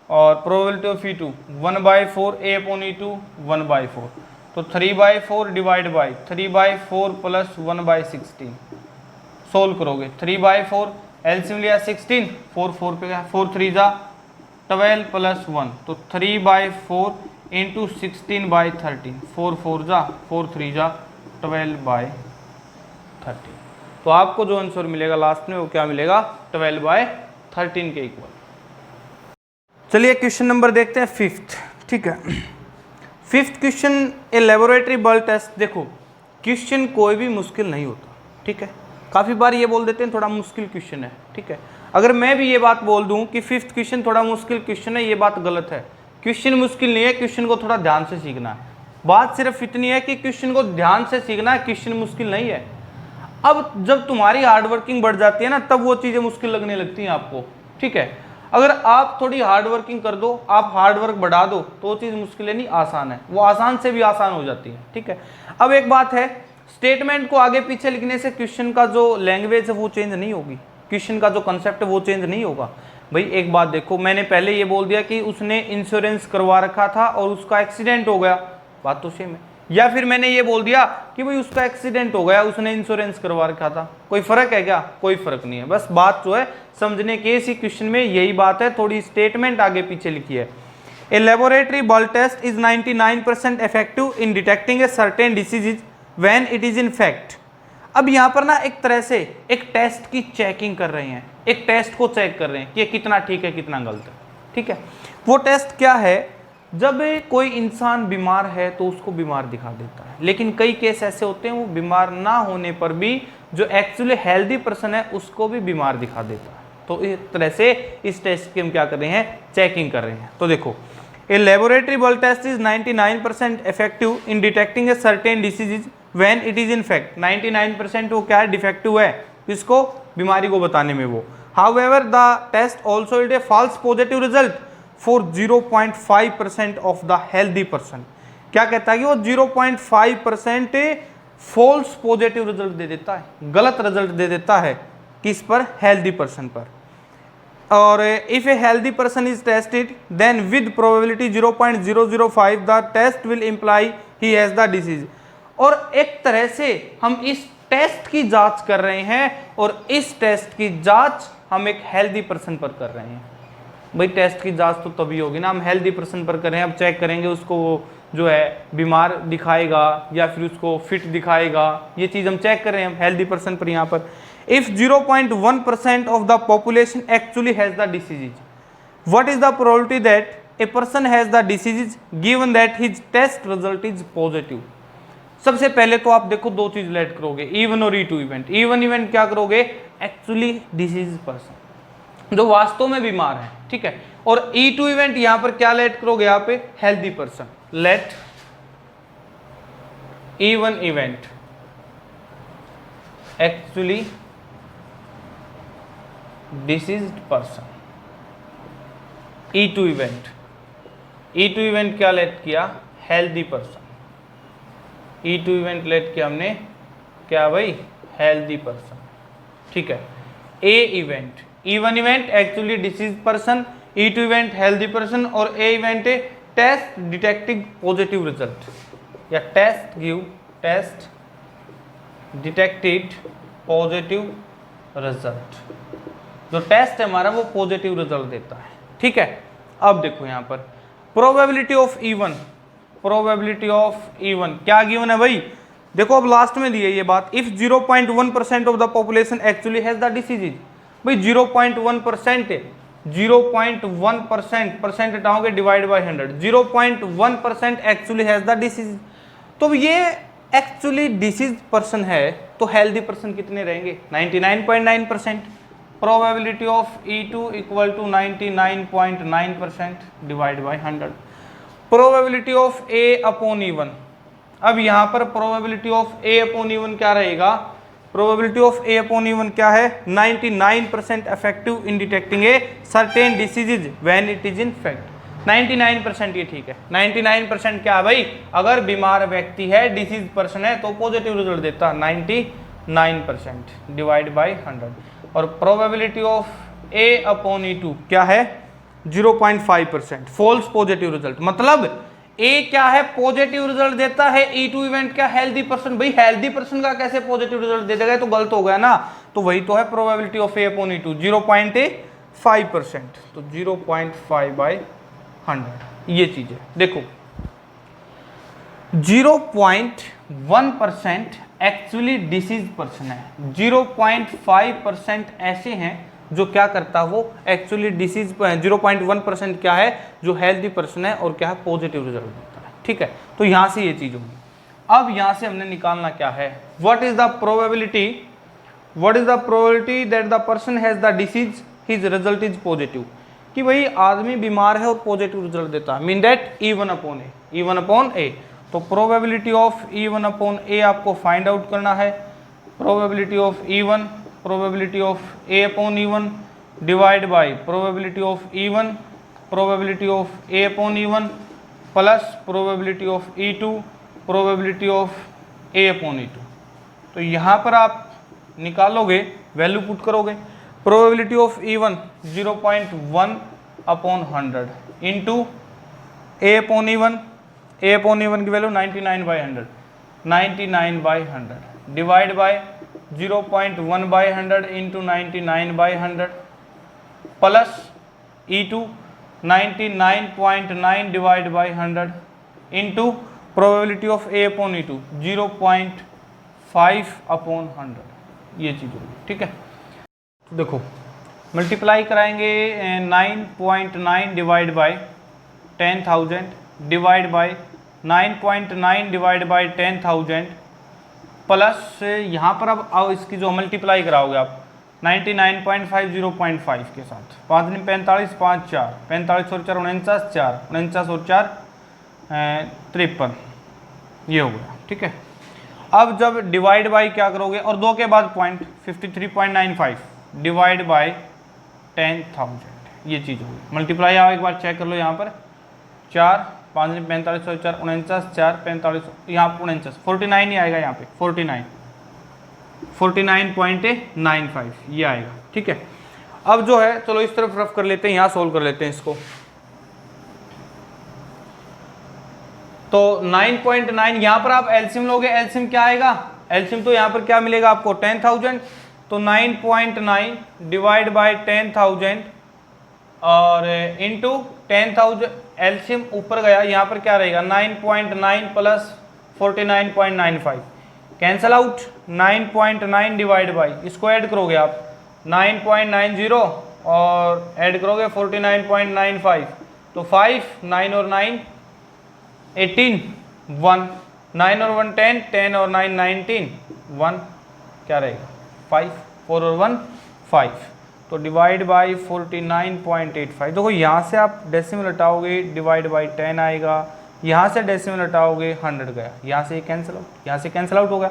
और प्रोबेबिलिटी ऑफ E2 1/4 A/E2 1/4, तो 3/4 डिवाइड बाय 3/4 प्लस 1/16, सोल्व करोगे 3/4 एलसीएम लिया 16, 4 पे 4 3 जा 12 प्लस 1, तो 3/4 इंटू 16/13, 4 4 जा 4 3 जा 12/13, तो आपको जो आंसर मिलेगा लास्ट में वो क्या मिलेगा, 12/13 के इक्वल। चलिए क्वेश्चन नंबर देखते हैं 5th, ठीक है। 5th क्वेश्चन, ए लेबोरेटरी बल टेस्ट। देखो क्वेश्चन कोई भी मुश्किल नहीं होता, ठीक है, काफ़ी बार ये बोल देते हैं थोड़ा मुश्किल क्वेश्चन है, ठीक है। अगर मैं भी ये बात बोल दूं कि 5th क्वेश्चन थोड़ा मुश्किल क्वेश्चन है, ये बात गलत है। क्वेश्चन मुश्किल नहीं है, क्वेश्चन को थोड़ा ध्यान से सीखना है। बात सिर्फ इतनी है कि क्वेश्चन को ध्यान से सीखना है, क्वेश्चन मुश्किल नहीं है। अब जब तुम्हारी हार्ड वर्किंग बढ़ जाती है ना, तब वो चीज़ें मुश्किल लगने लगती हैं आपको, ठीक है। अगर आप थोड़ी हार्ड वर्किंग कर दो, आप हार्ड वर्क बढ़ा दो, तो वो चीज़ मुश्किल नहीं, आसान है, वो आसान से भी आसान हो जाती है, ठीक है। अब एक बात है, स्टेटमेंट को आगे पीछे लिखने से क्वेश्चन का जो लैंग्वेज है वो चेंज नहीं होगी, क्वेश्चन का जो कंसेप्ट है वो चेंज नहीं होगा। भाई एक बात देखो, मैंने पहले ये बोल दिया कि उसने इंश्योरेंस करवा रखा था और उसका एक्सीडेंट हो गया, बात तो सेम है। या फिर मैंने ये बोल दिया कि भाई उसका एक्सीडेंट हो गया, उसने इंश्योरेंस करवा रखा था, कोई फर्क है क्या, कोई फर्क नहीं है। बस बात जो है समझने के इसी क्वेश्चन में यही बात है, थोड़ी स्टेटमेंट आगे पीछे लिखी है। A laboratory blood test is 99% effective in detecting a certain disease when it is in fact. अब यहाँ पर ना एक तरह से एक टेस्ट की चेकिंग कर रहे हैं, एक टेस्ट को चेक कर रहे हैं कि ये कितना ठीक है कितना गलत है, ठीक है। वो टेस्ट क्या है, जब कोई इंसान बीमार है तो उसको बीमार दिखा देता है, लेकिन कई केस ऐसे होते हैं वो बीमार ना होने पर भी जो एक्चुअली हेल्दी पर्सन है उसको भी बीमार दिखा देता है। तो इस तरह से इस टेस्ट की हम क्या कर रहे हैं, चेकिंग कर रहे हैं। तो देखो, a laboratory blood test is 99% effective in detecting a certain disease when it is in fact. 99% वो क्या है, डिफेक्टिव है, इसको बीमारी को बताने में वो। However the test also it a false positive result for 0.5% of the healthy person. क्या कहता है कि वो 0.5% फॉल्स पॉजिटिव रिजल्ट दे देता है, गलत रिजल्ट दे देता है, किस पर, हेल्दी पर्सन पर। और if a healthy person is tested then with probability 0.005 the test will imply he has the disease. और एक तरह से हम इस टेस्ट की जांच कर रहे हैं और इस टेस्ट की जांच हम एक हेल्दी पर्सन पर कर रहे हैं। भाई टेस्ट की जांच तो तभी होगी ना, हम हेल्दी पर्सन पर कर रहे हैं, अब चेक करेंगे उसको वो जो है बीमार दिखाएगा या फिर उसको फिट दिखाएगा, ये चीज़ हम चेक कर रहे हैं हम हेल्दी पर्सन पर। यहाँ पर if 0.1% of the population actually has the disease, what is the probability that a person has the disease given that his test result is positive. सबसे पहले तो आप देखो दो चीज लेट करोगे, इवन और E2 इवेंट। इवन इवेंट क्या करोगे, एक्चुअली डिसीज पर्सन जो वास्तव में बीमार है, ठीक है। और E2 इवेंट यहां पर क्या लेट करोगे, यहाँ पे healthy person. Let E1 event actually diseased person. E2 event, E2 event क्या लेट किया, healthy person. E2 event let किया हमने क्या भाई, हेल्दी पर्सन, ठीक है। A event, E1 event actually disease person, E2 event healthy person, और A event है टेस्ट डिटेक्टिंग पॉजिटिव रिजल्ट या टेस्ट डिटेक्टेड पॉजिटिव रिजल्ट। जो टेस्ट है हमारा वो पॉजिटिव रिजल्ट देता है, ठीक है। अब देखो यहाँ पर probability of E1, probability of E1 क्या गिवन है भाई, देखो अब लास्ट में दी है ये बात, if 0.1% of the population actually has the disease. भाई 0.1% है, 0.1% परसेंट हटाओगे divide by 100, 0.1% actually has the disease. तो ये एक्चुअली डिसीज पर्सन है, तो हेल्दी पर्सन कितने रहेंगे, 99.9%। Probability of E2 equal to 99.9% divide by 100। Probability of A upon E1, अब यहाँ पर probability of A upon E1 क्या रहेगा, probability of A upon E1 क्या है, 99% effective in detecting a certain diseases when it is in fact. 99% ये ठीक है, 99% क्या है भाई, अगर बीमार व्यक्ति है, डिसीज पर्सन है, तो पॉजिटिव रिजल्ट देता है 99% डिवाइड बाय 100। और probability of A upon E2 क्या है, 0.5% फॉल्स पॉजिटिव रिजल्ट। मतलब A क्या है, पॉजिटिव रिजल्ट देता है, E2 इवेंट क्या, हेल्दी पर्सन। भाई हेल्दी पर्सन का कैसे पॉजिटिव रिजल्ट दे देगा, तो गलत हो गया ना, तो वही तो है probability of A upon E2 0.5%, तो 0.5 बाय 100 ये चीज है। देखो 0.1% एक्चुअली डिसीज पर्सन है, 0.5% ऐसे हैं जो क्या करता है, वो एक्चुअली डिसीज, 0.1% क्या है जो हेल्दी पर्सन है और क्या है पॉजिटिव रिजल्ट देता है, ठीक है। तो यहां से ये चीज होगी। अब यहां से हमने निकालना क्या है, what is the probability that the person has the disease his result is positive, कि भाई आदमी बीमार है और पॉजिटिव रिजल्ट देता है, mean that E1 upon A। तो probability of E1 upon A आपको फाइंड आउट करना है। Probability of E1, probability of A upon E1 divide by probability of E1, probability of A upon E1 plus probability of E2, probability of A upon E2। तो यहाँ पर आप निकालोगे, value put करोगे, probability of E1 0.1 upon 100 into A upon E1 की value 99/100, 99/100 divide by 0.1/100 into 99/100 plus E2 99.9 divide by 100 into probability of A upon E2 0.5 upon 100, ये चीज़ होगी, ठीक है। तो देखो मल्टीप्लाई कराएंगे 9.9 divide by 10,000 divide by 9.9 divide by 10,000 plus यहाँ पर अब इसकी जो मल्टीप्लाई कराओगे आप 99.5 0.5 के साथ, 5 दिन 45, 5 4 45 और 4 49 4 49 और 4 53, ये हो गया, ठीक है। अब जब डिवाइड बाय क्या करोगे, और 2 के बाद पॉइंट 53.95 डिवाइड बाय 10,000, ये चीज़ होगी। मल्टीप्लाई आओ एक बार चेक कर लो, यहाँ पर 4 5 दिन 45 और 4 49 4 45, यहाँ 49 49 ही आएगा, यहाँ पे 49.95 ये आएगा, ठीक है। अब जो है चलो इस तरफ रफ कर लेते हैं, यहाँ सोल्व कर लेते हैं इसको। तो 9.9 यहाँ पर आप एलसीएम लोगे, एलसीएम क्या आएगा, एलसीएम तो यहाँ पर क्या मिलेगा आपको 10,000, तो 9.9 डिवाइड बाय 10,000 और इनटू 10,000, एलसीएम ऊपर गया, यहाँ पर क्या रहेगा 9.9 plus 49.95 cancel out, 9.9 divide by, इसको ऐड करोगे आप 9.90 और ऐड करोगे 49.95, तो 5, 9 और 9 18, 1, 9 और 1 10, 10 और 9 19, 1 क्या रहेगा 5, 4 और 1 5, तो डिवाइड बाई 49.85। देखो यहाँ से आप डेसिमल हटाओगे डिवाइड बाई 10 आएगा, यहाँ से डेसिमल हटाओगे 100 गया, यहाँ से कैंसिल आउट, यहाँ से कैंसिल आउट हो गया।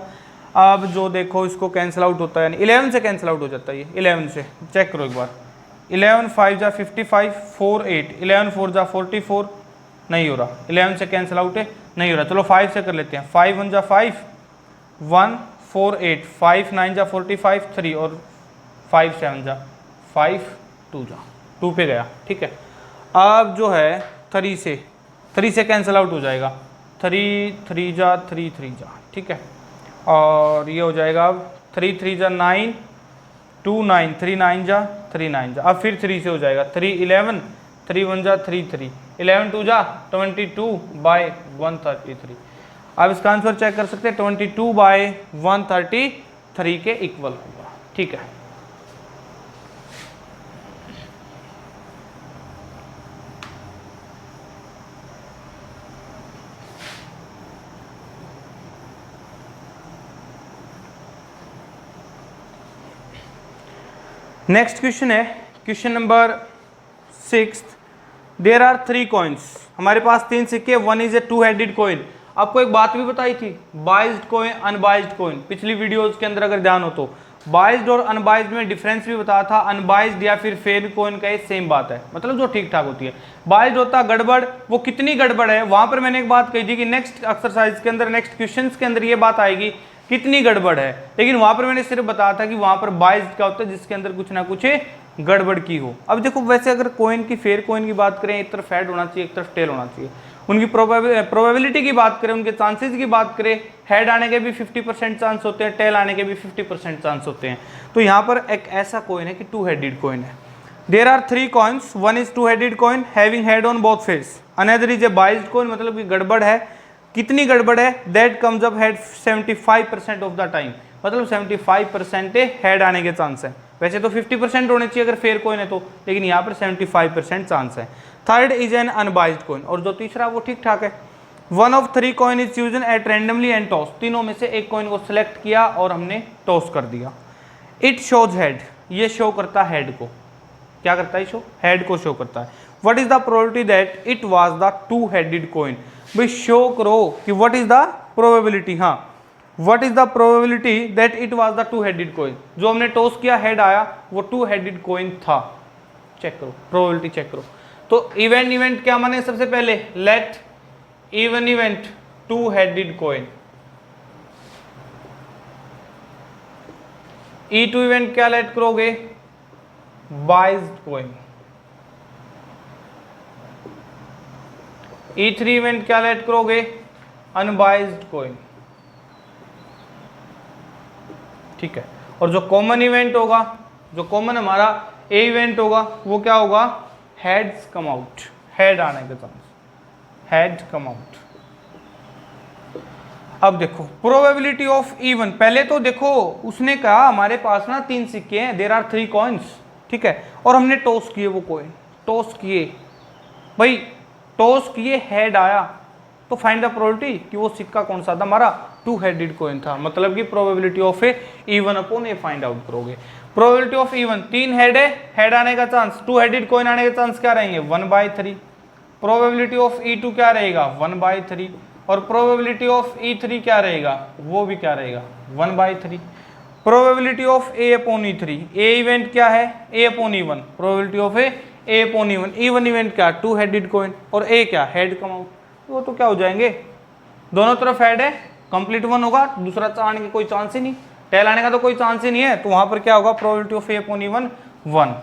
अब जो देखो इसको कैंसिल आउट होता है, यानी 11 से कैंसिल आउट हो जाता है, ये 11 से चेक करो एक बार, 11 5 जा 55, 4 8, 11 4 जा 44 नहीं हो रहा, 11 से कैंसिल आउट है नहीं हो रहा, चलो 5 से कर लेते हैं, 5 1 जा 5, 1 4 8, 5 9 जा 45 3 और 5 7 जा 5 2 जा 2 पे गया, ठीक है। अब जो है 3 से कैंसिल आउट हो जाएगा, 3 3 जा 3 3 जा, ठीक है, और ये हो जाएगा अब 3 3 जा 9 2 9, 3 9 जा 3 9 जा, अब फिर 3 से हो जाएगा 3 11, 3 1 जा 3 3, 11 2 जा 22 बाय 133। अब इसका आंसर चेक कर सकते हैं, 22 बाय 133 के इक्वल होगा, ठीक है। नेक्स्ट क्वेश्चन है question number 6। There are 3 coins, हमारे पास 3 सिक्के, one is a 2 headed coin. आपको एक बात भी बताई थी, बाइज्ड कॉइन अनबाइज्ड कॉइन, पिछली वीडियोस के अंदर अगर ध्यान हो तो बाइज्ड और अनबाइज्ड में डिफरेंस भी बताया था। अनबाइज्ड या फिर फेयर कॉइन का ये सेम बात है, मतलब जो ठीक ठाक होती है। बाइज्ड होता गड़बड़, वो कितनी गड़बड़ है, वहां पर मैंने एक बात कही थी कि नेक्स्ट एक्सरसाइज के अंदर, नेक्स्ट क्वेश्चन के अंदर ये बात आएगी कितनी गड़बड़ है, लेकिन वहां पर मैंने सिर्फ बताया था कि वहां पर बाइज्ड क्या होता है, जिसके अंदर कुछ ना कुछ गड़बड़ की हो। अब देखो वैसे अगर कॉइन की, फेयर कॉइन की बात करें, एक तरफ हेड होना चाहिए एक तरफ टेल होना चाहिए। उनकी प्रोबेबिलिटी की बात करें, उनके चांसेस की बात करें, हेड आने के भी 50% चांस होते हैं, टेल आने के भी 50% चांस होते हैं। तो यहाँ पर एक ऐसा कॉइन है कि 2 हेडेड कॉइन है। There are 3 coins, one is 2 headed coin having head on both face, another is a biased coin, मतलब कि गड़बड़ है। कितनी गड़बड़ है, that comes up head 75% of the time, मतलब 75% हेड आने के चांस है। वैसे तो 50% होने चाहिए अगर फेयर कॉइन है तो, लेकिन यहाँ पर 75% चांस है। Third is an unbiased coin, और जो तीसरा वो ठीक ठाक है। One of 3 coin is chosen at randomly and toss, तीनों में से एक कॉइन को सिलेक्ट किया और हमने टॉस कर दिया। इट शोज हेड, ये शो करता है हेड को, क्या करता है शो, हेड को शो करता है। What is the probability that it was the 2 headed coin, भाई शो करो कि व्हाट इज द प्रोबेबिलिटी, हाँ what is the probability that it was the 2 headed coin, जो हमने टॉस किया हेड आया वो 2 हेडेड कॉइन था। चेक करो प्रोबेबिलिटी चेक करो। तो इवेंट क्या माने, सबसे पहले let even event 2 headed coin, E2 event क्या लेट करोगे, बाइज्ड कॉइन। E3 इवेंट क्या लेट करोगे, अनबाइज्ड कॉइन, ठीक है। और जो कॉमन इवेंट होगा, जो कॉमन हमारा ए इवेंट होगा, वो क्या होगा, हेड्स कम आउट, हेड आने के चांस, हेड कम आउट। अब देखो प्रोबेबिलिटी ऑफ इवन, पहले तो देखो उसने कहा हमारे पास ना 3 सिक्के हैं, देयर आर 3 कॉइन्स, ठीक है, और हमने टॉस किए वो कॉइन, टॉस किए भाई, टॉस किए हेड आया, तो फाइंड द प्रोबेबिलिटी कि वो सिक्का कौन सा था, हमारा 2 हेडेड कॉइन था, मतलब कि probability of A even upon A find out करोगे। प्रोबेबिलिटी ऑफ इवन, 3 हेड है, हेड आने का चांस, 2 हेडेड कॉइन आने के चांस क्या रहेंगे, 1/3। प्रोबेबिलिटी ऑफ E2 क्या रहेगा, 1/3, और प्रोबेबिलिटी ऑफ E3 क्या रहेगा, वो भी क्या रहेगा, 1/3। Probability of A upon E3, A event क्या है, A upon E1, probability of A upon E1, even event क्या, 2 हेडेड कॉइन, और A क्या, हेड कम आउट, वो तो क्या हो जाएंगे, दोनों तरफ हेड है, कंप्लीट 1 होगा, दूसरा आने का कोई चांस ही नहीं, टेल आने का तो कोई चांस ही नहीं है, तो वहां पर क्या होगा, probability of A upon E1 1।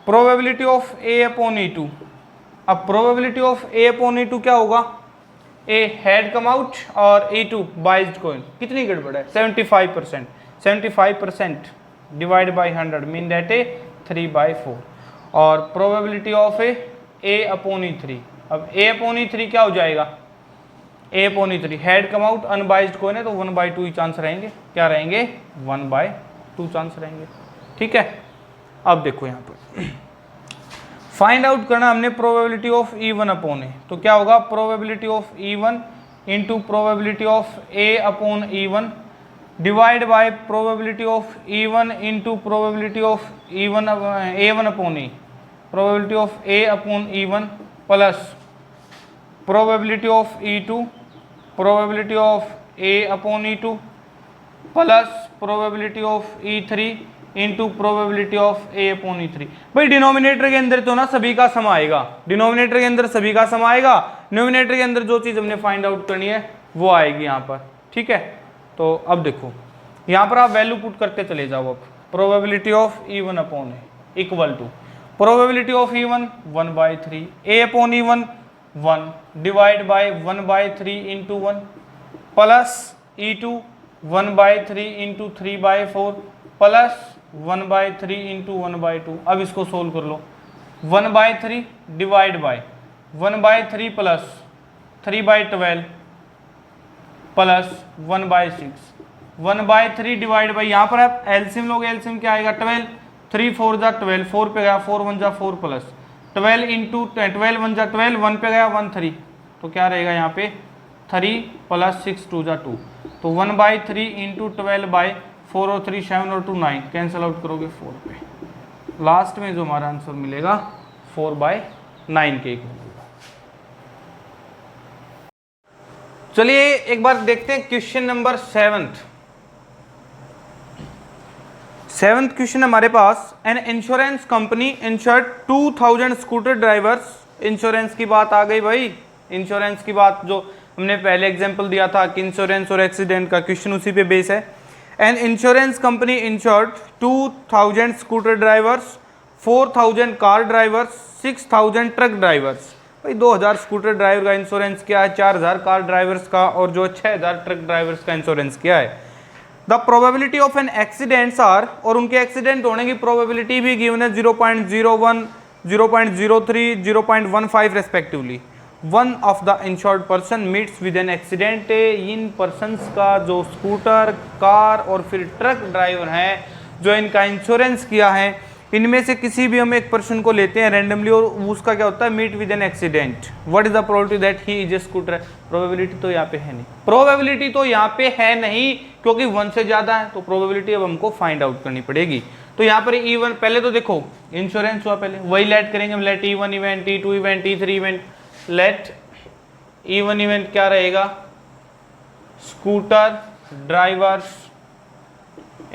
Probability of A upon E2। अब probability of A upon E2 क्या होगा, ए हैड कम आउट और E2 बाइज्ड कॉइन। कितनी गड़बड़ है, 75%। 75% डिवाइड बाई 100 मीन दैट ए 3/4। और probability of A upon E3। अब ए अपॉन E3 क्या हो जाएगा, A upon E3 head come out unbiased coin है तो 1/2 ही चांस रहेंगे। क्या रहेंगे, 1/2 चांस रहेंगे। ठीक है, अब देखो यहाँ पर फाइंड आउट करना हमने प्रोबेबिलिटी ऑफ E1 अपॉन ए। तो क्या होगा, probability of E1 into probability of A upon E1 divide by probability of E1 into probability of A1 upon E। Probability of A upon E1 plus probability of E2, probability of A upon E2 plus probability of E3 into probability of A upon E3। भाई denominator के अंदर तो ना सभी का सम आएगा, denominator के अंदर सभी का सम आएगा, न्यूमिनेटर के अंदर जो चीज हमने फाइंड आउट करनी है वो आएगी यहाँ पर। ठीक है, तो अब देखो यहाँ पर आप वैल्यू पुट करते चले जाओ। अब probability of E1 upon A equal to probability of E1 1/3, A upon E1 1 divide by 1/3 into 1 plus E2 1/3 into 3/4 plus 1/3 into 1/2। अब इसको सोल्व कर लो। 1/3 divide by 1/3 plus 3/12 plus 1/6। 1/3 divide by, यहाँ पर आप एलसीएम लोगे, एलसीएम क्या आएगा 12, 3 4 जा 12, 4 पे गया 4 1 जा 4 प्लस 12 इंटू 12 1 जा 12, 1 पे गया 1 3, तो क्या रहेगा यहाँ पे 3 प्लस 6 2 जा 2, तो 1/3 इंटू 12/4 और 3 7 और 2 9, कैंसिल आउट करोगे 4 पे। लास्ट में जो हमारा आंसर मिलेगा 4/9 के इक्वल। चलिए एक बार देखते हैं क्वेश्चन नंबर 7th क्वेश्चन हमारे पास। An insurance company insured 2000 scooter drivers. Insurance की बात आ गई भाई, इंश्योरेंस की बात जो हमने पहले एग्जांपल दिया था कि इंश्योरेंस और एक्सीडेंट का, क्वेश्चन उसी पे बेस है। N insurance company insured 2000 scooter drivers, 4000 car drivers, 6000 truck drivers. भाई 2000 स्कूटर ड्राइवर का इंश्योरेंस किया है, 4000 कार ड्राइवर्स का और जो 6000 ट्रक ड्राइवर्स का इंश्योरेंस किया है। The probability of an accidents are, और उनके एक्सीडेंट होने की प्रोबेबिलिटी भी गिवन है 0.01, 0.03, 0.15 respectively. One of the insured person meets with an accident. In persons का जो स्कूटर, कार और फिर ट्रक ड्राइवर हैं जो इनका इंश्योरेंस किया है, इनमें से किसी भी हम एक पर्सन को लेते हैं रैंडमली और उसका क्या होता है meet with an accident. What is the probability that he is a scooter. Probability तो यहाँ पे है नहीं, प्रोबेबिलिटी तो यहाँ पे है नहीं क्योंकि 1 से ज्यादा है, तो प्रोबेबिलिटी अब हमको फाइंड आउट करनी पड़ेगी। तो यहाँ पर E1 पहले तो देखो इंश्योरेंस हुआ, पहले वही लेट करेंगे हम, let E1 event, E2 event, E3 event. Let E1 event क्या रहेगा, scooter drivers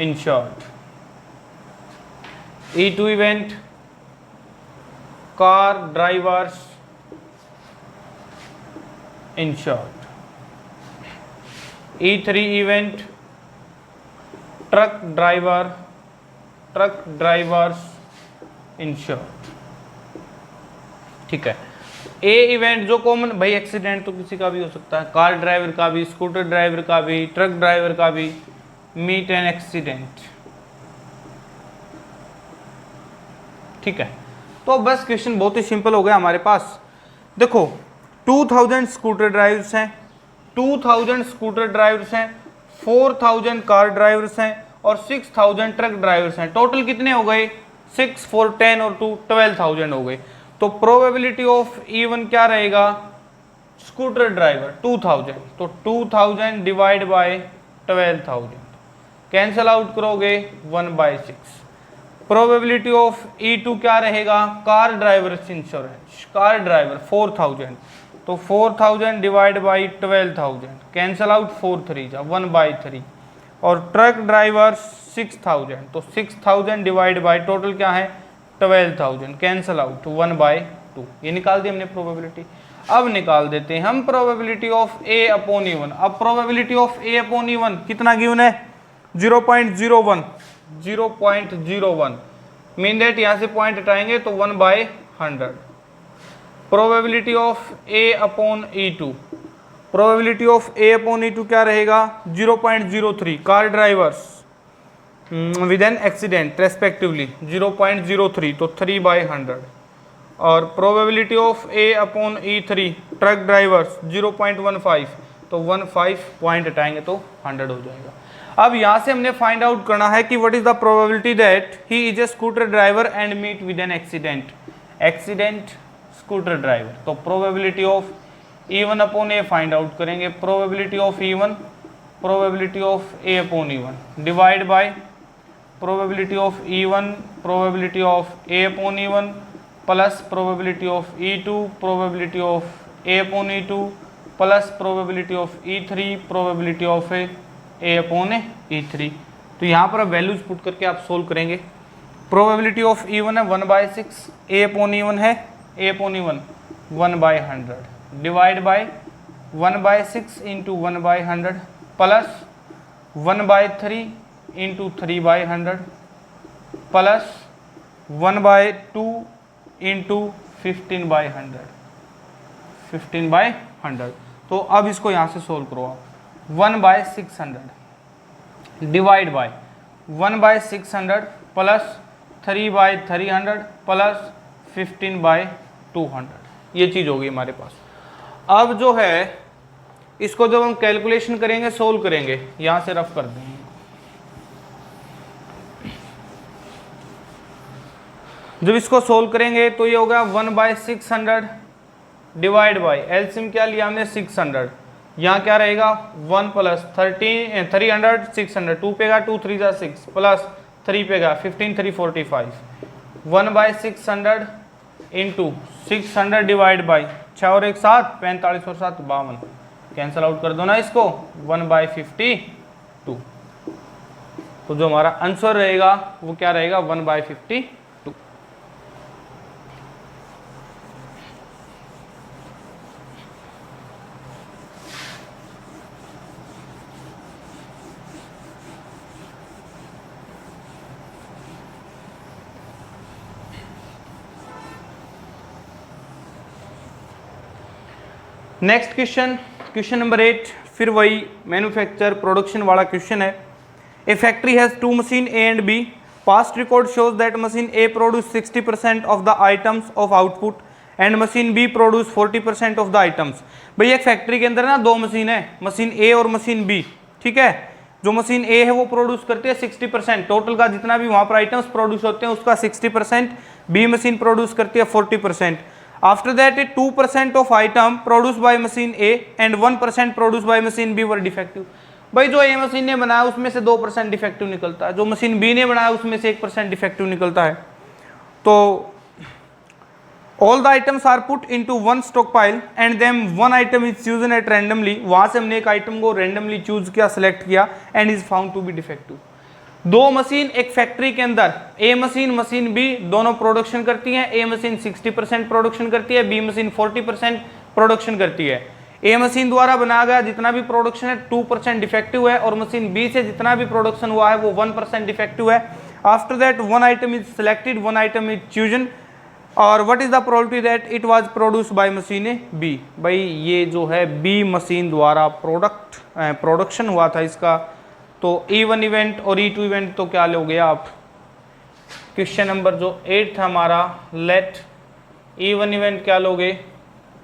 insured. E2 event car drivers insured. E3 event truck drivers insured. ठीक है, ए इवेंट जो कॉमन, भाई एक्सीडेंट तो किसी का भी हो सकता है, कार ड्राइवर का भी, स्कूटर ड्राइवर का भी, ट्रक ड्राइवर का भी, मीट एन एक्सीडेंट। ठीक है, तो बस क्वेश्चन बहुत ही सिंपल हो गया हमारे पास। देखो 2000 स्कूटर ड्राइवर्स हैं, 2000 स्कूटर ड्राइवर्स हैं, 4000 कार ड्राइवर्स हैं और 6000 ट्रक ड्राइवर्स हैं। टोटल कितने हो गए, 6 4 10 और 2 12000 हो गए। तो प्रोबेबिलिटी ऑफ E1 क्या रहेगा, स्कूटर ड्राइवर 2000, तो 2000 डिवाइड बाय 12000, कैंसल आउट करोगे 1/6। प्रोबेबिलिटी ऑफ E2 क्या रहेगा, car driver insurance, car driver 4000, तो 4000 डिवाइड बाई 12000, कैंसल आउट 4 3 जा 1/3। और ट्रक ड्राइवर 6000, तो 6000 डिवाइड बाई टोटल क्या है 12000, कैंसल आउट 1/2। ये निकाल दी हमने प्रोबेबिलिटी। अब निकाल देते हैं हम probability of A upon E1। अब probability of A upon E1 कितना गिवन है, 0.01, मीन दैट यहाँ से पॉइंट हटाएंगे तो 1/100। Probability of A upon E2, probability of A upon E2 क्या रहेगा 0.03। Car drivers with an accident respectively 0.03 तो 3/100। और probability of A upon E3 truck drivers 0.15 तो 15 पॉइंट हटाएंगे तो 100 हो जाएगा। अब यहाँ से हमने फाइंड आउट करना है कि what is the probability that he is a scooter driver and meet with an accident. Accident scooter driver, तो probability of E1 upon A find out करेंगे। Probability of E1, probability of A upon E1 divide by probability of E1, probability of A upon E1 plus probability of E2, probability of A upon E2 plus probability of E3, probability of A upon E3। तो यहाँ पर अब values put करके आप solve करेंगे। Probability of E1 है 1/6, A upon E1 है A upon E1 1/100 divide bye 1/6 into 1/100 plus 1/3 into 3/100 plus 1/2 into 15/100 15/100। तो अब इसको यहाँ से सोल्व करो आप। 1/600 डिवाइड बाय 1/600 प्लस 3/300 प्लस 15/200, ये चीज़ होगी हमारे पास। अब जो है इसको जब हम कैलकुलेशन करेंगे, सोल्व करेंगे, यहाँ से रफ कर देंगे। जब इसको सोल्व करेंगे तो ये होगा 1/600 डिवाइड बाय एलसीएम क्या लिया हमने 600, यहाँ क्या रहेगा 1 प्लस 300 600 2 पेगा 2 3 जा 6 plus 3 Pega 15 3 45 1/600 into 600 divide by 6 और 1 7 45 और 7 52, कैंसल आउट कर दो ना इसको 1/52। तो जो हमारा आंसर रहेगा वो क्या रहेगा 1/52। नेक्स्ट क्वेश्चन, क्वेश्चन नंबर 8, फिर वही मैन्युफैक्चर प्रोडक्शन वाला क्वेश्चन है। A factory has 2 machine A and B, past record shows that machine A produce 60% of the items of output and machine B produce 40% of the items. भाई एक factory के अंदर ना 2 machine है, machine A और machine B, ठीक है। जो मशीन A है वो प्रोड्यूस करती है 60%, टोटल का जितना भी वहाँ पर आइटम्स प्रोड्यूस होते हैं उसका 60%, B मशीन प्रोड्यूस करती है 40%। After that, 2% of item produced by machine A and 1% produced by machine B were defective। भाई जो A मशीन ने बनाया उसमें से 2% डिफेक्टिव निकलता है, जो मशीन B ने बनाया उसमें से 1% डिफेक्टिव निकलता है। तो all the items are put into one stockpile and then one item is chosen at randomly। वहाँ से हमने एक आइटम को randomly चूज किया, सेलेक्ट किया and is found to be defective। 2 machine एक फैक्ट्री के अंदर, A मशीन मशीन B दोनों प्रोडक्शन करती हैं। A मशीन 60% प्रोडक्शन करती है, B मशीन 40% प्रोडक्शन करती है। A मशीन द्वारा बनाया गया जितना भी प्रोडक्शन है 2% डिफेक्टिव है और मशीन B से जितना भी प्रोडक्शन हुआ है वो 1% डिफेक्टिव है। After that 1 item is selected, 1 item is chosen और what is the probability that it was produce by machine B। भाई ये जो है B मशीन द्वारा प्रोडक्शन हुआ था इसका, तो E1 इवेंट और E2 इवेंट तो क्या लोगे आप। क्वेश्चन नंबर जो 8 था हमारा, लेट E1 इवेंट क्या लोगे,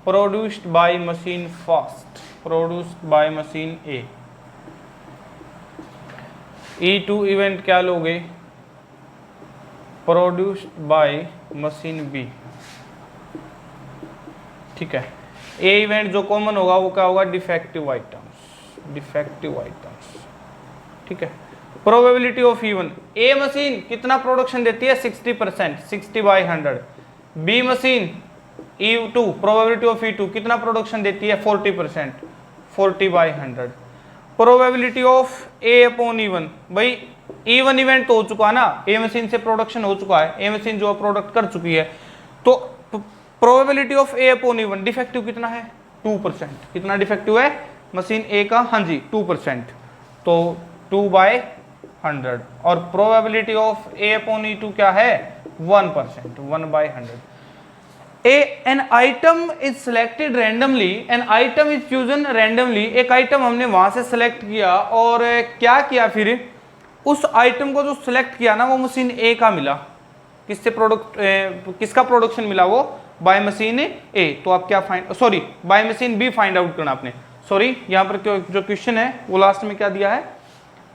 produced by machine first, produced by machine A। E2 event क्या लोगे, प्रोड्यूस्ड बाय मशीन B, ठीक है। A इवेंट जो कॉमन होगा वो क्या होगा, डिफेक्टिव आइटम्स, डिफेक्टिव आइटम्स, ठीक है। Probability of E1, A machine कितना प्रोडक्शन देती है 60%, 60/100। B machine E2 probability of E2 कितना प्रोडक्शन देती है 40%, 40/100। Probability of A upon E1, भाई E1 इवेंट तो हो चुका है ना, A मशीन से प्रोडक्शन हो चुका है, A मशीन जो प्रोडक्ट कर चुकी है, तो probability of A upon E1 defective कितना है 2%। कितना डिफेक्टिव है मशीन A का, हाँ जी 2%, तो 2/100। और probability of A upon E2 क्या है 1%, 1/100। An item is selected randomly, an item is chosen randomly, एक आइटम हमने वहां से सेलेक्ट किया और क्या किया, फिर उस आइटम को जो सिलेक्ट किया ना वो मशीन ए का मिला, किससे किसका प्रोडक्शन मिला, वो बाय मशीन ए। तो आप क्या find by machine B find out करना आपने। यहाँ पर जो क्वेश्चन है वो लास्ट में क्या दिया है,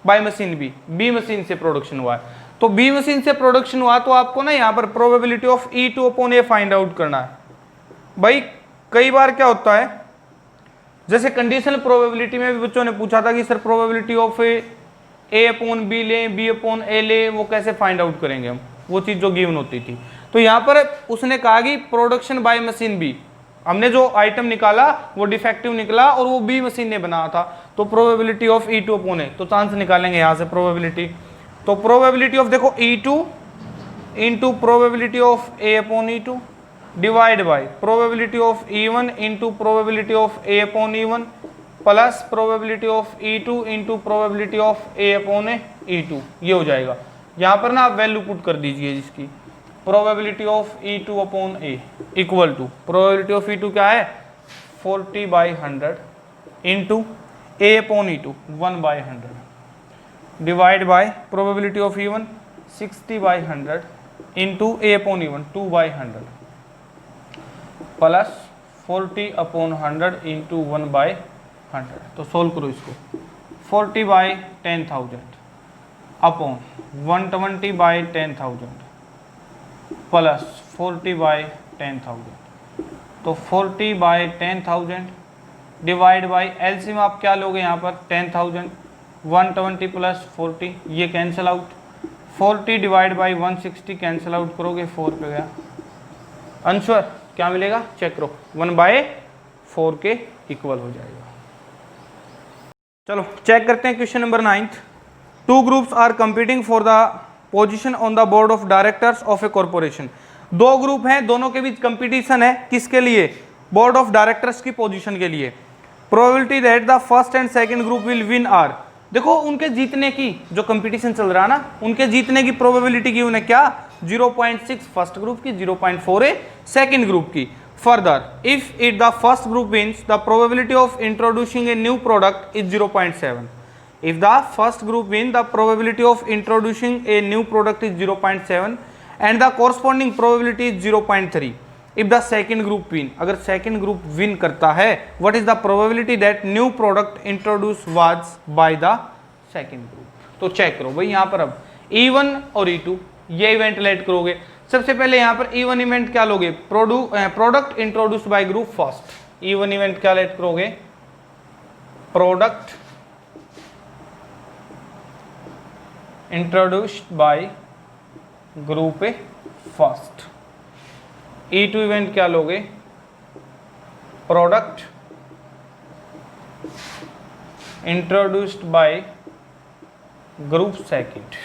बाय मशीन बी मशीन से प्रोडक्शन हुआ है। तो बी मशीन से प्रोडक्शन हुआ तो आपको ना यहाँ पर probability of E2/A find out करना है। भाई कई बार क्या होता है, जैसे कंडीशनल प्रोबेबिलिटी में भी बच्चों ने पूछा था कि सर प्रोबेबिलिटी ऑफ A/B लें, B/A ले, वो कैसे फाइंड आउट करेंगे हम, वो चीज जो गिवन होती थी। तो यहाँ पर उसने कहा कि प्रोडक्शन बाय मशीन बी, हमने जो आइटम निकाला वो डिफेक्टिव निकला और वो बी मशीन ने बनाया था, तो प्रोबेबिलिटी ऑफ E2/A, तो चांस निकालेंगे यहाँ से प्रोबेबिलिटी। तो प्रोबेबिलिटी ऑफ देखो E2 into probability of A/E2 divide by probability of E1 into probability of A/E1 plus probability of E2 into probability of A/E2, ये हो जाएगा। यहाँ पर ना आप वैल्यू पुट कर दीजिए जिसकी probability of E2/A equal to probability of E2 क्या है 40/100 into A/E2 1/100 divide by probability of E1 60/100 into A/E1 2/100 plus 40/100 into 1/100। तो सोल्व करो इसको, 40/10,000 अपॉन 120/10,000 प्लस 40/10,000। तो 40/10,000 डिवाइड बाई एलसीएम आप क्या लोगे यहाँ पर 10,000, 120 प्लस 40 ये cancel out, 40 divide by 160 cancel out करोगे 4 पे गया आंसर, क्या मिलेगा चेक करो 1/4 के इक्वल हो जाएगा। चलो चेक करते हैं question number 9। 2 groups are competing for the position on the board of directors of a corporation. 2 group हैं, दोनों के बीच कंपटीशन है, किसके लिए, बोर्ड ऑफ डायरेक्टर्स की पोजीशन के लिए। Probability that the first and second group will win are, देखो उनके जीतने की जो कंपटीशन चल रहा है ना, उनके जीतने की प्रोबेबिलिटी की उन्हें क्या 0.6 फर्स्ट ग्रुप की, 0.4 सेकंड ग्रुप की। Further if it the first group wins the probability of introducing a new product is 0.7। If the first group win, the probability of introducing a new product is 0.7 and the corresponding probability is 0.3. If the second group win, अगर second group win करता है, what is the probability that new product introduced was by the second group? तो check करो भाई यहाँ पर अब E1 और E2 ये इवेंट लेट करोगे। सबसे पहले यहाँ पर E1 इवेंट क्या लोगे, product introduced by group first. E1 event क्या लेट करोगे, product introduced by group A first. E2 event क्या लोगे, product introduced by group second.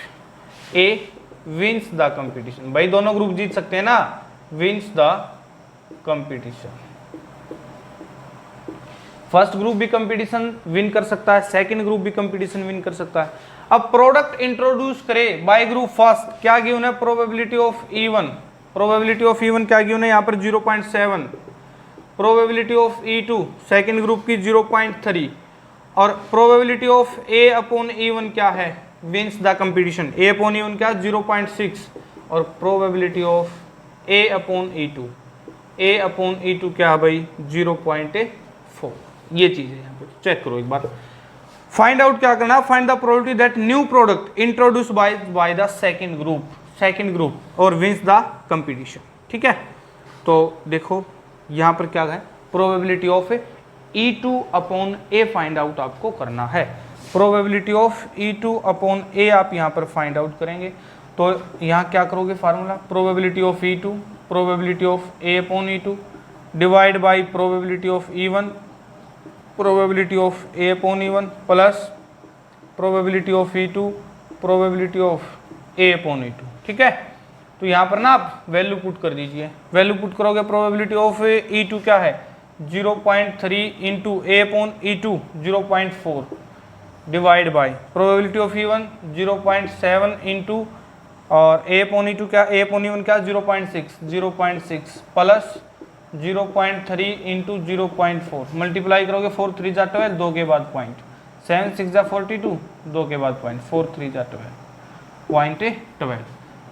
A wins the competition, भाई दोनों ग्रुप जीत सकते हैं ना, wins the competition. First group भी कंपटीशन विन कर सकता है, सेकंड ग्रुप भी कंपटीशन विन कर सकता है। अब प्रोडक्ट इंट्रोड्यूस करे बाय ग्रुप फर्स्ट, क्या गिवन है probability of E1, probability of E1 क्या गिवन है यहाँ पर 0.7, probability of E2 second group की 0.3 और प्रोबेबिलिटी ऑफ A/E1 क्या है विंस द कंपटीशन, A/E1 क्या 0.6 और प्रोबेबिलिटी ऑफ A/E2 क्या है भाई 0.4। ये चीज है यहाँ पे चेक करो एक बार। फाइंड आउट क्या करना, find the probability that new product introduce by the second group और विंस द कंपटीशन। ठीक है, तो देखो यहाँ पर क्या है probability of E2/A find out आपको करना है। प्रोबेबिलिटी ऑफ E2/A आप यहाँ पर फाइंड आउट करेंगे, तो यहाँ क्या करोगे formula, probability of E2 probability of A/E2 divide by probability of E1 probability of A/E1 plus probability of E2 probability of A/E2। ठीक है, तो यहाँ पर ना आप वैल्यू पुट कर दीजिए, वैल्यू पुट करोगे प्रोबेबिलिटी ऑफ E2 क्या है 0.3 into A/E2 0.4 divide by probability of E1 0.7 into और ए अपॉन ई टू क्या, ए अपॉन ई वन क्या, 0.6 प्लस 0.3 इंटू 0.4 मल्टीप्लाई करोगे 4 3 जा 12, 2 के बाद पॉइंट, 7 6 जा 42, 2 के बाद पॉइंट, 4 3 जा 12,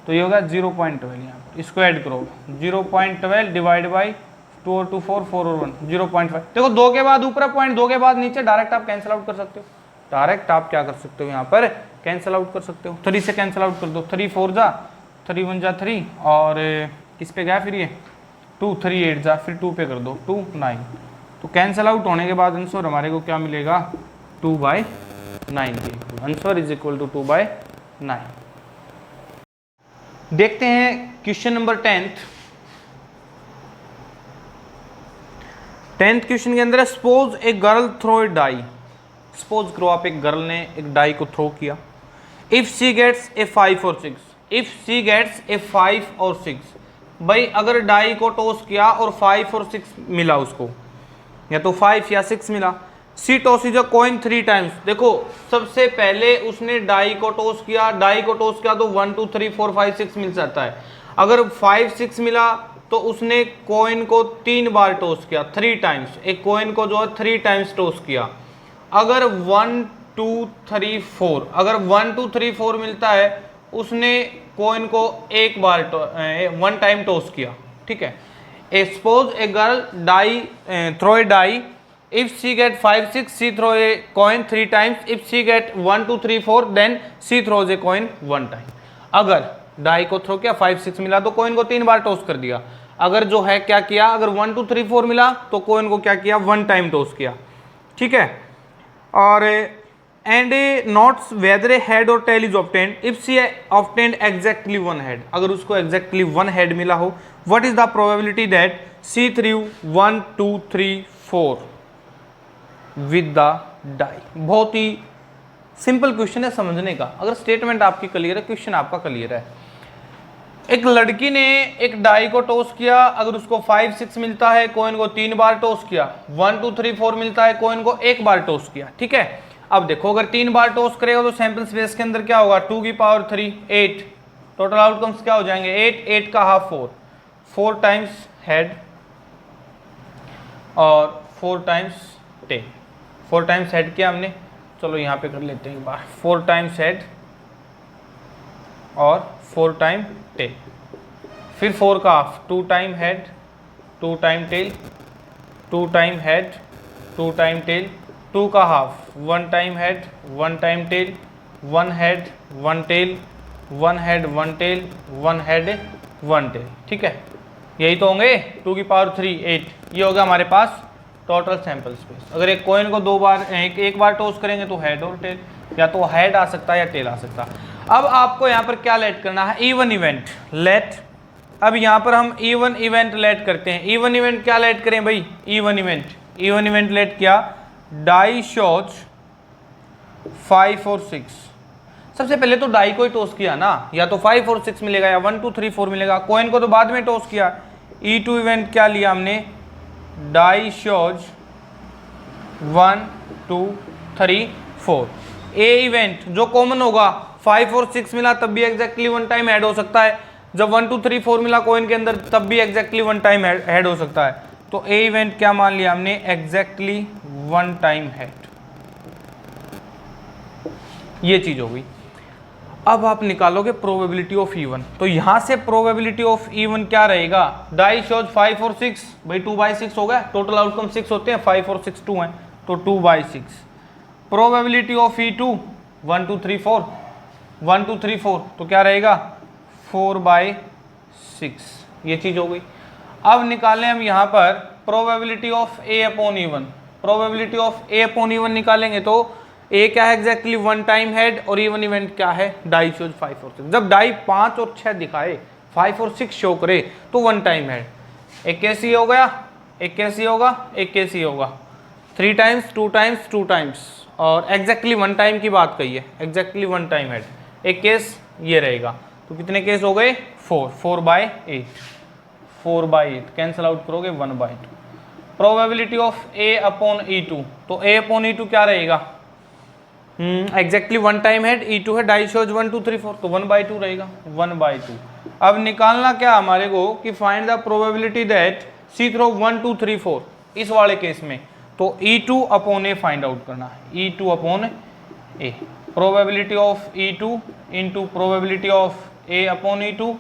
तो ये होगा 0.12। यहाँ पर इसको ऐड करो, 0.12 डिवाइड बाई 2 और 2 4, 4 और 1 0.5। देखो 2 के बाद ऊपर पॉइंट, 2 के बाद नीचे, डायरेक्ट आप कैंसिल आउट कर सकते हो, डायरेक्ट आप क्या कर सकते हो यहाँ पर कैंसिल आउट कर सकते हो। 3 से कैंसिल आउट कर दो, 3 4 जा, 3 1 जा 3, और किस पे गया फिर ये 2 3 8 जा, फिर 2 पे कर दो 2 9, तो कैंसिल आउट होने के बाद आंसर हमारे को क्या मिलेगा 2/9 के, आंसर इज इक्वल टू 2/9। देखते हैं क्वेश्चन नंबर 10th क्वेश्चन के अंदर है suppose a girl throw a die, suppose करो आप एक गर्ल ने एक डाई को थ्रो किया, इफ सी गेट्स ए 5 और 6, इफ सी गेट्स ए 5 और 6, भाई अगर डाई को टॉस किया और 5 और 6 मिला उसको, या तो 5 या 6 मिला, सी टॉसेज अ कॉइन 3 टाइम्स। देखो सबसे पहले उसने डाई को टॉस किया, डाई को टॉस किया तो 1 2 3 4 5 6 मिल जाता है, अगर 5 6 मिला तो उसने कॉइन को 3 बार टॉस किया, 3 टाइम्स, एक कॉइन को जो है 3 टाइम्स टॉस किया। अगर 1 2 3 4, अगर 1 2 3 4 मिलता है, उसने कॉइन को एक बार 1 टाइम टॉस किया, ठीक है। A suppose a girl die throw a die, if she get 5 6 she throw a coin 3 times, if she get 1 2 3 4 then she throws a coin 1 time. अगर डाई को थ्रो किया 5 6 मिला तो कॉइन को 3 बार टॉस कर दिया, अगर जो है क्या किया, अगर 1 2 3 4 मिला तो कॉइन को क्या किया 1 टाइम टॉस किया, ठीक है। और and notes whether a head और tail is obtained, if C obtained exactly 1 head, अगर उसको एग्जैक्टली 1 हेड मिला हो, what is the probability that C threw 1 2 3 4 with the die. बहुत ही सिंपल क्वेश्चन है समझने का, अगर स्टेटमेंट आपकी क्लियर है, क्वेश्चन आपका क्लियर है। एक लड़की ने एक डाई को टॉस किया, अगर उसको 5 6 मिलता है, कॉइन को 3 बार टॉस किया, 1 2 3 4 मिलता है, कॉइन को एक बार टॉस किया, ठीक है। अब देखो अगर 3 बार टॉस करेगा तो सैंपल स्पेस के अंदर क्या होगा 2 की पावर 3 8, टोटल आउटकम्स क्या हो जाएंगे 8 8 का हाफ 4, 4 टाइम्स हेड और 4 टाइम्स टेल, 4 टाइम्स हेड किया हमने, चलो यहाँ पे कर लेते हैं एक बार, 4 टाइम्स हेड और 4 टाइम टेल, फिर 4 का half 2 time head 2 time tail, 2 time head 2 time tail, 2 का half 1 time head 1 time tail, 1 head 1 tail, 1 head 1 tail, 1 head 1 tail, ठीक है। यही तो होंगे 2 की पावर 3 8, ये होगा हमारे पास टोटल सैंपल स्पेस। अगर एक कॉइन को 2 बार एक बार टॉस करेंगे तो हेड और टेल, या तो हेड आ सकता है या टेल आ सकता है। अब आपको यहाँ पर क्या लेट करना है, इवन इवेंट लेट। अब यहाँ पर हम इवन इवेंट लेट करते हैं। इवन इवेंट क्या लेट करें भाई, इवन इवेंट लेट किया, डाई शोज 5 और 6। सबसे पहले तो डाई को ही टॉस किया ना, या तो 5 और 6 मिलेगा या 1 2 3 4 मिलेगा, कॉइन को तो बाद में टॉस किया। E2 इवेंट क्या लिया हमने, डाई शोज 1 2 3 4। ए इवेंट जो कॉमन होगा, 5 और 6 मिला तब भी एग्जैक्टली 1 टाइम ऐड हो सकता है, जब 1 2 3 4 मिला कॉइन के अंदर तब भी एग्जैक्टली 1 टाइम ऐड हो सकता है। तो ए इवेंट क्या मान लिया हमने, एग्जैक्टली 1 टाइम हेड, ये चीज हो गई। अब आप निकालोगे प्रोबेबिलिटी ऑफ इवन, तो यहां से प्रोबेबिलिटी ऑफ इवन क्या रहेगा, डाई शोज 5 और 6, भाई 2/6 हो गया, टोटल आउटकम 6 होते हैं, 5 और 6 2 हैं, तो 2/6। प्रोबेबिलिटी ऑफ E2 1 2 3 4, 1 2 3 4, तो क्या रहेगा 4/6, ये चीज हो गई। अब निकालें हम यहाँ पर probability of A upon E1, probability of A upon E1 निकालेंगे तो A क्या है एग्जैक्टली 1 टाइम हेड और इवन इवेंट क्या है, डाई शोज 5 और 6। जब डाई 5 और 6 दिखाए, 5 और 6 शो करे तो 1 टाइम हेड, एक केस ये हो गया, एक केस ये होगा, एक केस ये होगा, 3 टाइम्स 2 टाइम्स 2 टाइम्स, और एग्जैक्टली 1 टाइम की बात कही है, एग्जैक्टली 1 टाइम हेड, एक केस ये रहेगा। तो कितने केस हो गए 4, 4/8, 4/8 कैंसिल आउट करोगे 1/2। Probability of A upon E2, तो A अपॉन E2 क्या रहेगा, exactly one time head, E2 है, डाई शोज 1 2 3 4, तो 1/2 रहेगा, 1/2। अब निकालना क्या हमारे को कि find the probability that she throw 1 2 3 4 इस वाले केस में, तो E2 upon A find out करना है, E2 upon A, probability of E2 into probability of A upon E2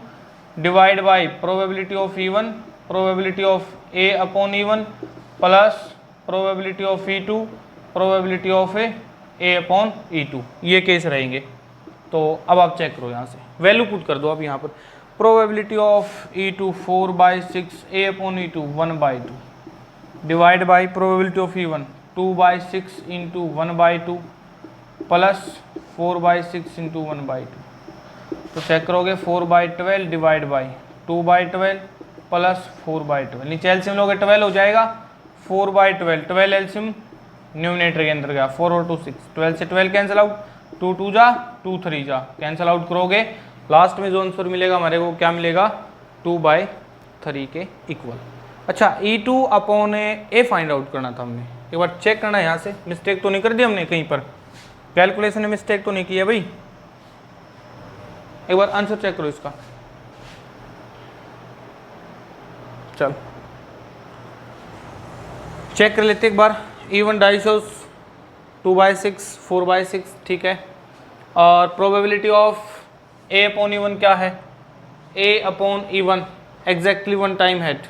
divide by probability of E1, probability of A upon E1 plus probability of E2, probability of A upon E2, ये case रहेंगे। तो अब आप check करो, यहाँ से value put कर दो आप यहाँ पर, probability of E2 4/6 A upon E2 1/2 divide by probability of E1 2/6 into 1/2 plus 4/6 into 1/2, तो चेक करोगे 4/12 डिवाइड बाई 2/12 प्लस 4/12, नीचे एलसीएम लोगे 12 हो जाएगा, 4/12 12 एलसीएम न्यूमिनेटर के अंदर गया, 4 और 2 6, 12 से 12 कैंसिल आउट, 2 2 जा 2 3 जा कैंसिल आउट करोगे, लास्ट में जो आंसर मिलेगा हमारे को क्या मिलेगा, 2/3 के इक्वल। अच्छा E2 upon A find out करना था हमने, एक बार चेक करना है यहाँ से, मिस्टेक तो नहीं कर दी हमने कहीं पर, कैलकुलेशन में मिस्टेक तो नहीं की है भाई, एक बार आंसर चेक करो इसका। चल चेक कर लेते एक बार, E1 डाई शोज 2/6 4/6, ठीक है, और probability of A upon E1 क्या है, A upon E1 exactly one time head,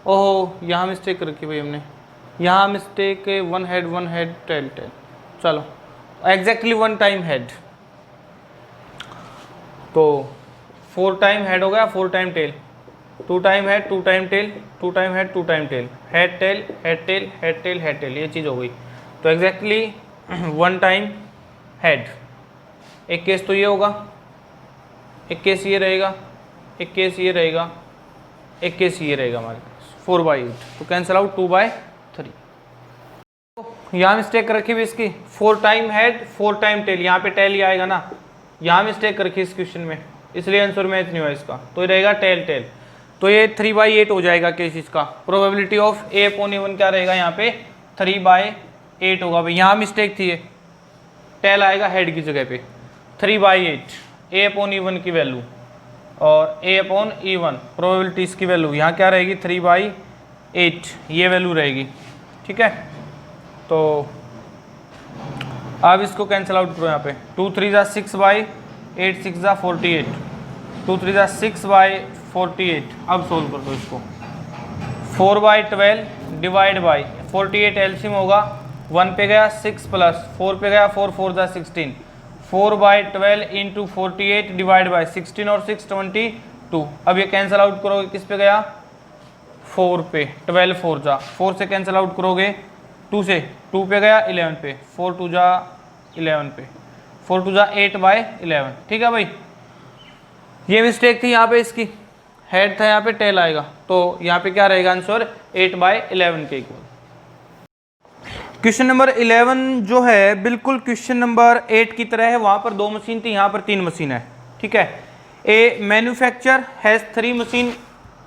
ओहो यहाँ मिस्टेक रखी भाई हमने, यहाँ मिस्टेक, वन हेड टेल, चलो एग्जैक्टली वन टाइम हेड, तो 4 टाइम हेड हो गया, 4 time tail, 2 time head 2 time tail, 2 time head 2 time tail, head tail head tail head tail head tail, ये चीज़ हो गई। तो एग्जैक्टली वन टाइम हेड, एक केस तो ये होगा, एक केस ये रहेगा, एक केस ये रहेगा, एक केस ये रहेगा हमारे पास 4/8, तो कैंसिल आउट 2/3। यहाँ मिस्टेक रखी हुई इसकी, 4 टाइम हेड 4 टाइम टेल, यहाँ पे टेल ही आएगा ना, यहाँ मिस्टेक रखी इस क्वेश्चन में, इसलिए आंसर मैच नहीं हुआ इसका, तो ये रहेगा टेल, तो ये 3/8 हो जाएगा केस इसका। Probability of A upon E1 क्या रहेगा यहाँ पे, 3/8 होगा भाई, यहाँ मिस्टेक थी, ये टेल आएगा हेड की जगह पे, 3/8 ए अपॉन E1 की वैल्यू, और ए अपॉन E1 प्रोबेबिलिटी इसकी वैल्यू यहाँ क्या रहेगी, 3/8 ये वैल्यू रहेगी, ठीक है। तो अब इसको कैंसिल आउट करो यहाँ पे, 2 3 जा 6/8 6 जा 48, 2 3 जा 6/48, अब सोल्व कर दो इसको, 4/12 डिवाइड बाई 48 एलसीएम होगा, 1 पे गया 6 प्लस 4 पे गया 4 4 जा 16, 4/12 इंटू 48 डिवाइड बाई 16 और 6 22, अब ये कैंसिल आउट करोगे किस पे गया, 4 पे, 12 4 जा, 4 से कैंसिल आउट करोगे 2 से, 2 पे गया 11 पे, 4 2 जा 11 पे, 4 2 जा 8/11, ठीक है भाई। ये मिस्टेक थी यहाँ पे इसकी, हेड था यहाँ पे टेल आएगा, तो यहाँ पे क्या रहेगा आंसर, 8/11 के इक्वल। क्वेश्चन नंबर 11 जो है बिल्कुल क्वेश्चन नंबर 8 की तरह है, वहाँ पर 2 मशीन थी, यहाँ पर 3 मशीन है, ठीक है। A manufacture has 3 machine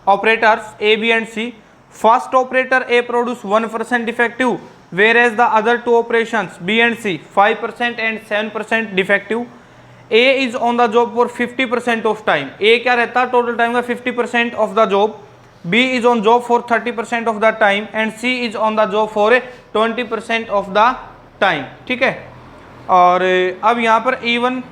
operators A, B and C. First operator A produce 1% defective, whereas the other 2 operations B and C 5% and 7% defective. A is on the job for 50% of time. A क्या रहता है total time का 50% of the job. B is on job for 30% of the time and C is on the job for 20% of the time. ठीक है, और अब यहाँ पर E1,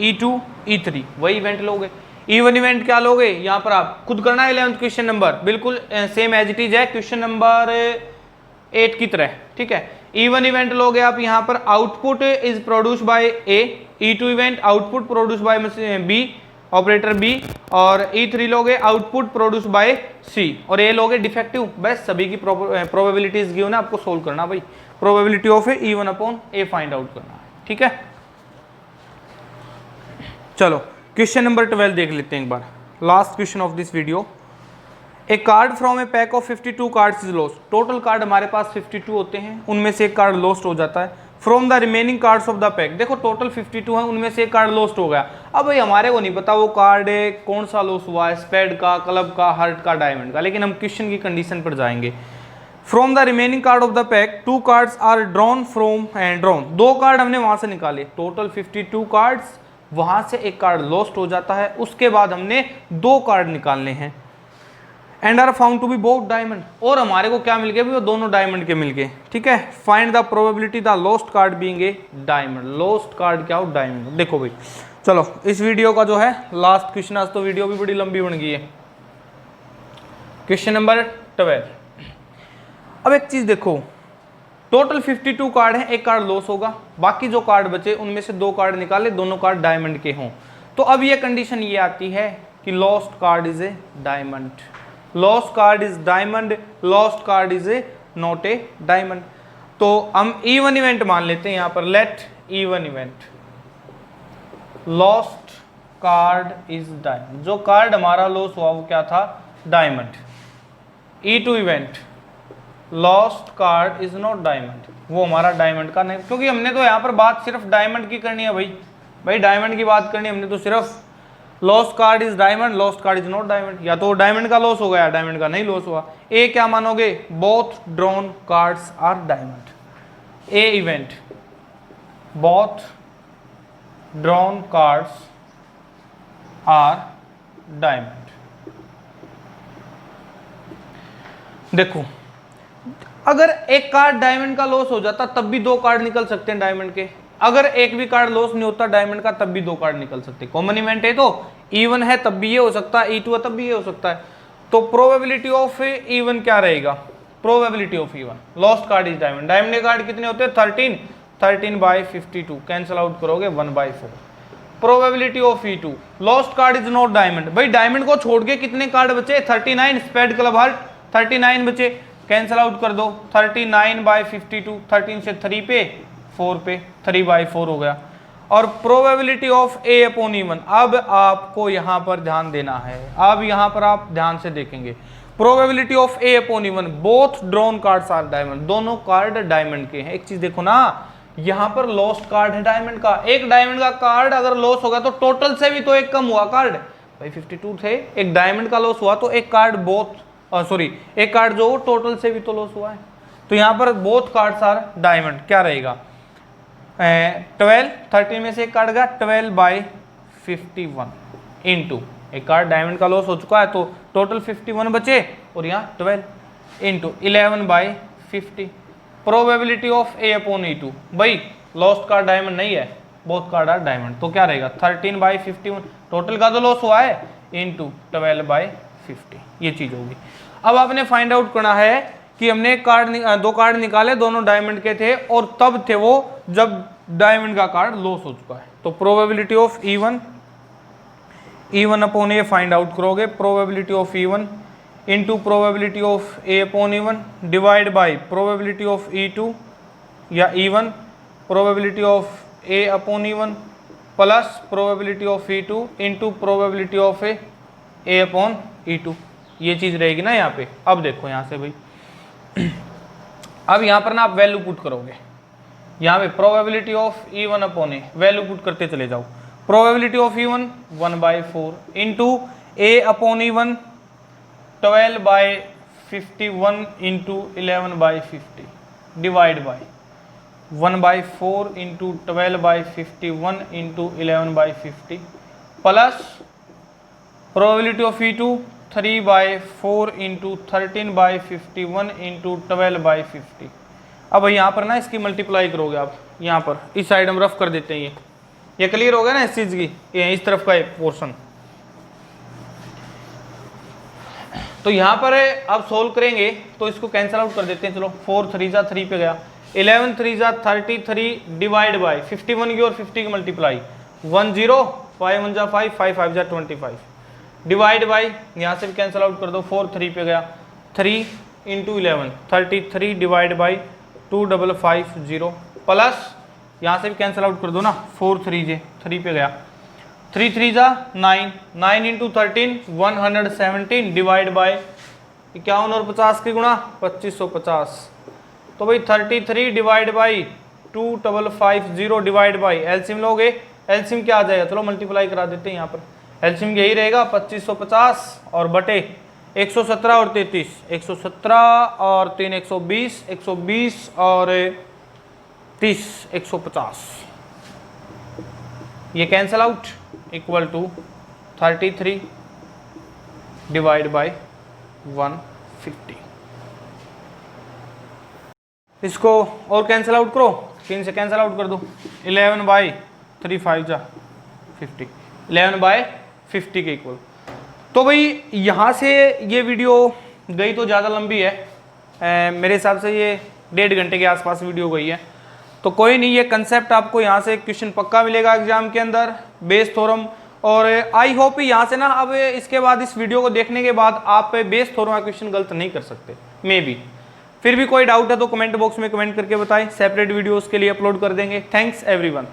E2, E3 वही इवेंट लोगे। E1 इवेंट क्या लोगे, यहाँ पर आप खुद करना है 11th क्वेश्चन नंबर, बिल्कुल सेम एज इट इज है क्वेश्चन नंबर 8 की तरह, ठीक है। E1 इवेंट लोगे आप, यहाँ पर output is produce by A, E2 event output produce by B operator B, और E3 लोगे आउटपुट प्रोड्यूस बाय C, और A लोगे डिफेक्टिव। बस सभी की प्रोबेबिलिटीज गिवन है, आपको सोल्व करना भाई, probability of E1 upon A find out करना है, ठीक है। चलो क्वेश्चन नंबर 12 देख लेते हैं एक बार, last question of this video. A card from a pack of 52 cards is lost. Total card हमारे पास 52 होते हैं, उनमें से एक कार्ड लॉस्ट हो जाता है। From the remaining cards of the pack, देखो टोटल 52 है, उनमें से एक कार्ड लॉस्ट हो गया। अब भाई हमारे को नहीं पता वो कार्ड कौन सा लॉस हुआ है, स्पेड का, क्लब का, हार्ट का, डायमंड का, लेकिन हम क्वेश्चन की कंडीशन पर जाएंगे। From the remaining card of the pack 2 cards are drawn from and drawn, 2 card हमने वहां से निकाले, टोटल 52 कार्ड्स, वहां से एक कार्ड लॉस्ट हो जाता है, उसके बाद हमने 2 कार्ड निकालने हैं। And are found to be both diamond, और हमारे को क्या मिल गया, वो दोनों डायमंड के मिल गए, ठीक है। Find the probability the lost card being a diamond, lost card क्या हो, डायमंड। देखो भाई, चलो इस वीडियो का जो है लास्ट क्वेश्चन, आज तो वीडियो भी बड़ी लंबी बन गई है। Question number 12। अब एक चीज देखो, टोटल 52 कार्ड है, एक कार्ड लॉस होगा, बाकी जो कार्ड बचे उनमें से 2 कार्ड निकाले, दोनों कार्ड डायमंड के हों, तो अब ये कंडीशन ये आती है कि lost card is a diamond, lost card is diamond, lost card is a not a diamond. तो हम इवन इवेंट मान लेते हैं यहां पर, let even event, lost card is diamond, जो कार्ड हमारा लॉस हुआ वो क्या था, diamond. E2 event, lost card is not diamond, वो हमारा डायमंड का नहीं, क्योंकि हमने तो यहाँ पर बात सिर्फ डायमंड की करनी है भाई डायमंड की बात करनी है हमने, तो सिर्फ lost card is diamond, lost card is not diamond, या तो डायमंड का लॉस हो गया, डायमंड का नहीं लॉस हुआ। ए क्या मानोगे, both drawn cards are diamond. A event, both drawn cards are diamond. देखो, अगर एक कार्ड डायमंड का लॉस हो जाता तब भी 2 कार्ड निकल सकते हैं डायमंड के, अगर एक भी कार्ड लॉस नहीं होता डायमंड का तब भी 2 कार्ड निकल सकते हैं। कॉमन इवेंट है तो E1 है तब भी ये हो सकता है, E2 है तब भी ये हो सकता है। तो प्रोबेबिलिटी ऑफ E1 क्या रहेगा, probability of E1, lost card is diamond, diamond के कार्ड कितने होते हैं 13, 13/52, कैंसिल आउट करोगे 1/4। Probability of E2, lost card is not diamond, भाई डायमंड को छोड़ के कितने कार्ड बचे, 39, स्पेड क्लब हार्ट 39 बचे, कैंसिल आउट कर दो, 39/52, 13 से 3 पे 4 पे 3/4 हो गया। और probability of A upon E1, अब आपको यहां पर ध्यान देना है, अब यहां पर आप ध्यान से देखेंगे, probability of A upon E1, both drawn cards are diamond, दोनों कार्ड डायमंड के हैं। एक चीज देखो ना, यहां पर लॉस्ट कार्ड है डायमंड का, एक डायमंड का कार्ड अगर लॉस होगा तो टोटल से भी तो एक कम हुआ कार्ड, भाई 52 थे, एक डायमंड का लॉस हुआ तो एक कार्ड बोथ एक कार्ड जो टोटल से भी तो लॉस हुआ है, तो यहां पर बोथ कार्ड्स आर डायमंड, क्या रहेगा 12, 13 में से एक कार्ड गया, 12/51 इंटू, एक कार्ड डायमंड का लॉस हो चुका है तो टोटल 51 बचे, और यहाँ 12 into 11/50। Probability of A upon E2, भाई लॉस्ट कार्ड डायमंड नहीं है, बोथ कार्ड आर डायमंड, तो क्या रहेगा 13/51, टोटल का तो लॉस हुआ है, इंटू 12/50, ये चीज होगी। अब आपने फाइंड आउट करना है कि हमने दो कार्ड निकाले, दोनों डायमंड के थे, और तब थे वो जब डायमंड का कार्ड लॉस हो चुका है। तो probability of E1 upon A find out करोगे, probability of E1 into probability of A upon E1 divide by probability of E2 या E1, probability of A upon E1 plus probability of E2 into probability of A upon E2, ये चीज रहेगी ना यहाँ पे। अब देखो यहाँ से भाई, अब यहाँ पर ना आप वैल्यू पुट करोगे, यहाँ पे probability of E1 upon A, value put करते चले जाओ, probability of E1 1/4 into A upon E1 12/51 into 11/50 divide by 1/4 into 12/51 into 11/50 plus probability of E2 3/4 into 13/51 into 12/50। अब यहाँ पर ना इसकी मल्टीप्लाई करोगे आप, यहाँ पर इस साइड हम रफ कर देते हैं, ये क्लियर हो गया ना इस चीज की, ये इस तरफ का पोर्शन। तो यहाँ पर अब सोल्व करेंगे तो इसको कैंसिल आउट कर देते हैं, चलो 4 3 जा 3 पे गया, 11 3 जा 33 डिवाइड बाई 51 की और 50 की मल्टीप्लाई 10, 5 1 जा 5, 5 5 जा 25 डिवाइड बाई, यहाँ से भी कैंसिल आउट कर दो, 4 3 पे गया, 3 इंटू 11 33 डिवाइड बाई 2550 प्लस यहाँ से भी कैंसिल आउट कर दो ना, 4 3 जे 3 पे गया, 3 3 जा 9, 9 इंटू 13 117 डिवाइड बाई 51 और 50 की गुणा 2550, तो भाई 33 divide by 2550 divide by LCM लोगे, एलसीएम क्या आ जाएगा, चलो मल्टीप्लाई करा देते हैं, यहाँ पर एलसीएम यही रहेगा 2550 और बटे 117 और 33, 117 और 3 120, 120 और 30 150, ये cancel out, equal to 33 divide by 150। इसको और कैंसिल आउट करो, 3 से कैंसिल आउट कर दो, 11 बाई 3 5 जा 50, 11 बाय 50 के इक्वल। तो भाई यहाँ से ये वीडियो गई तो ज़्यादा लंबी है, मेरे हिसाब से ये 1.5 घंटे के आसपास वीडियो गई है। तो कोई नहीं, ये कंसेप्ट आपको यहाँ से क्वेश्चन पक्का मिलेगा एग्जाम के अंदर, बेस थ्योरम। और आई होप यहाँ से ना अब इसके बाद इस वीडियो को देखने के बाद आप बेस थ्योरम का क्वेश्चन गलत नहीं कर सकते, मे बी। फिर भी कोई डाउट है तो कमेंट बॉक्स में कमेंट करके बताएं, सेपरेट वीडियोस के लिए अपलोड कर देंगे। Thanks everyone.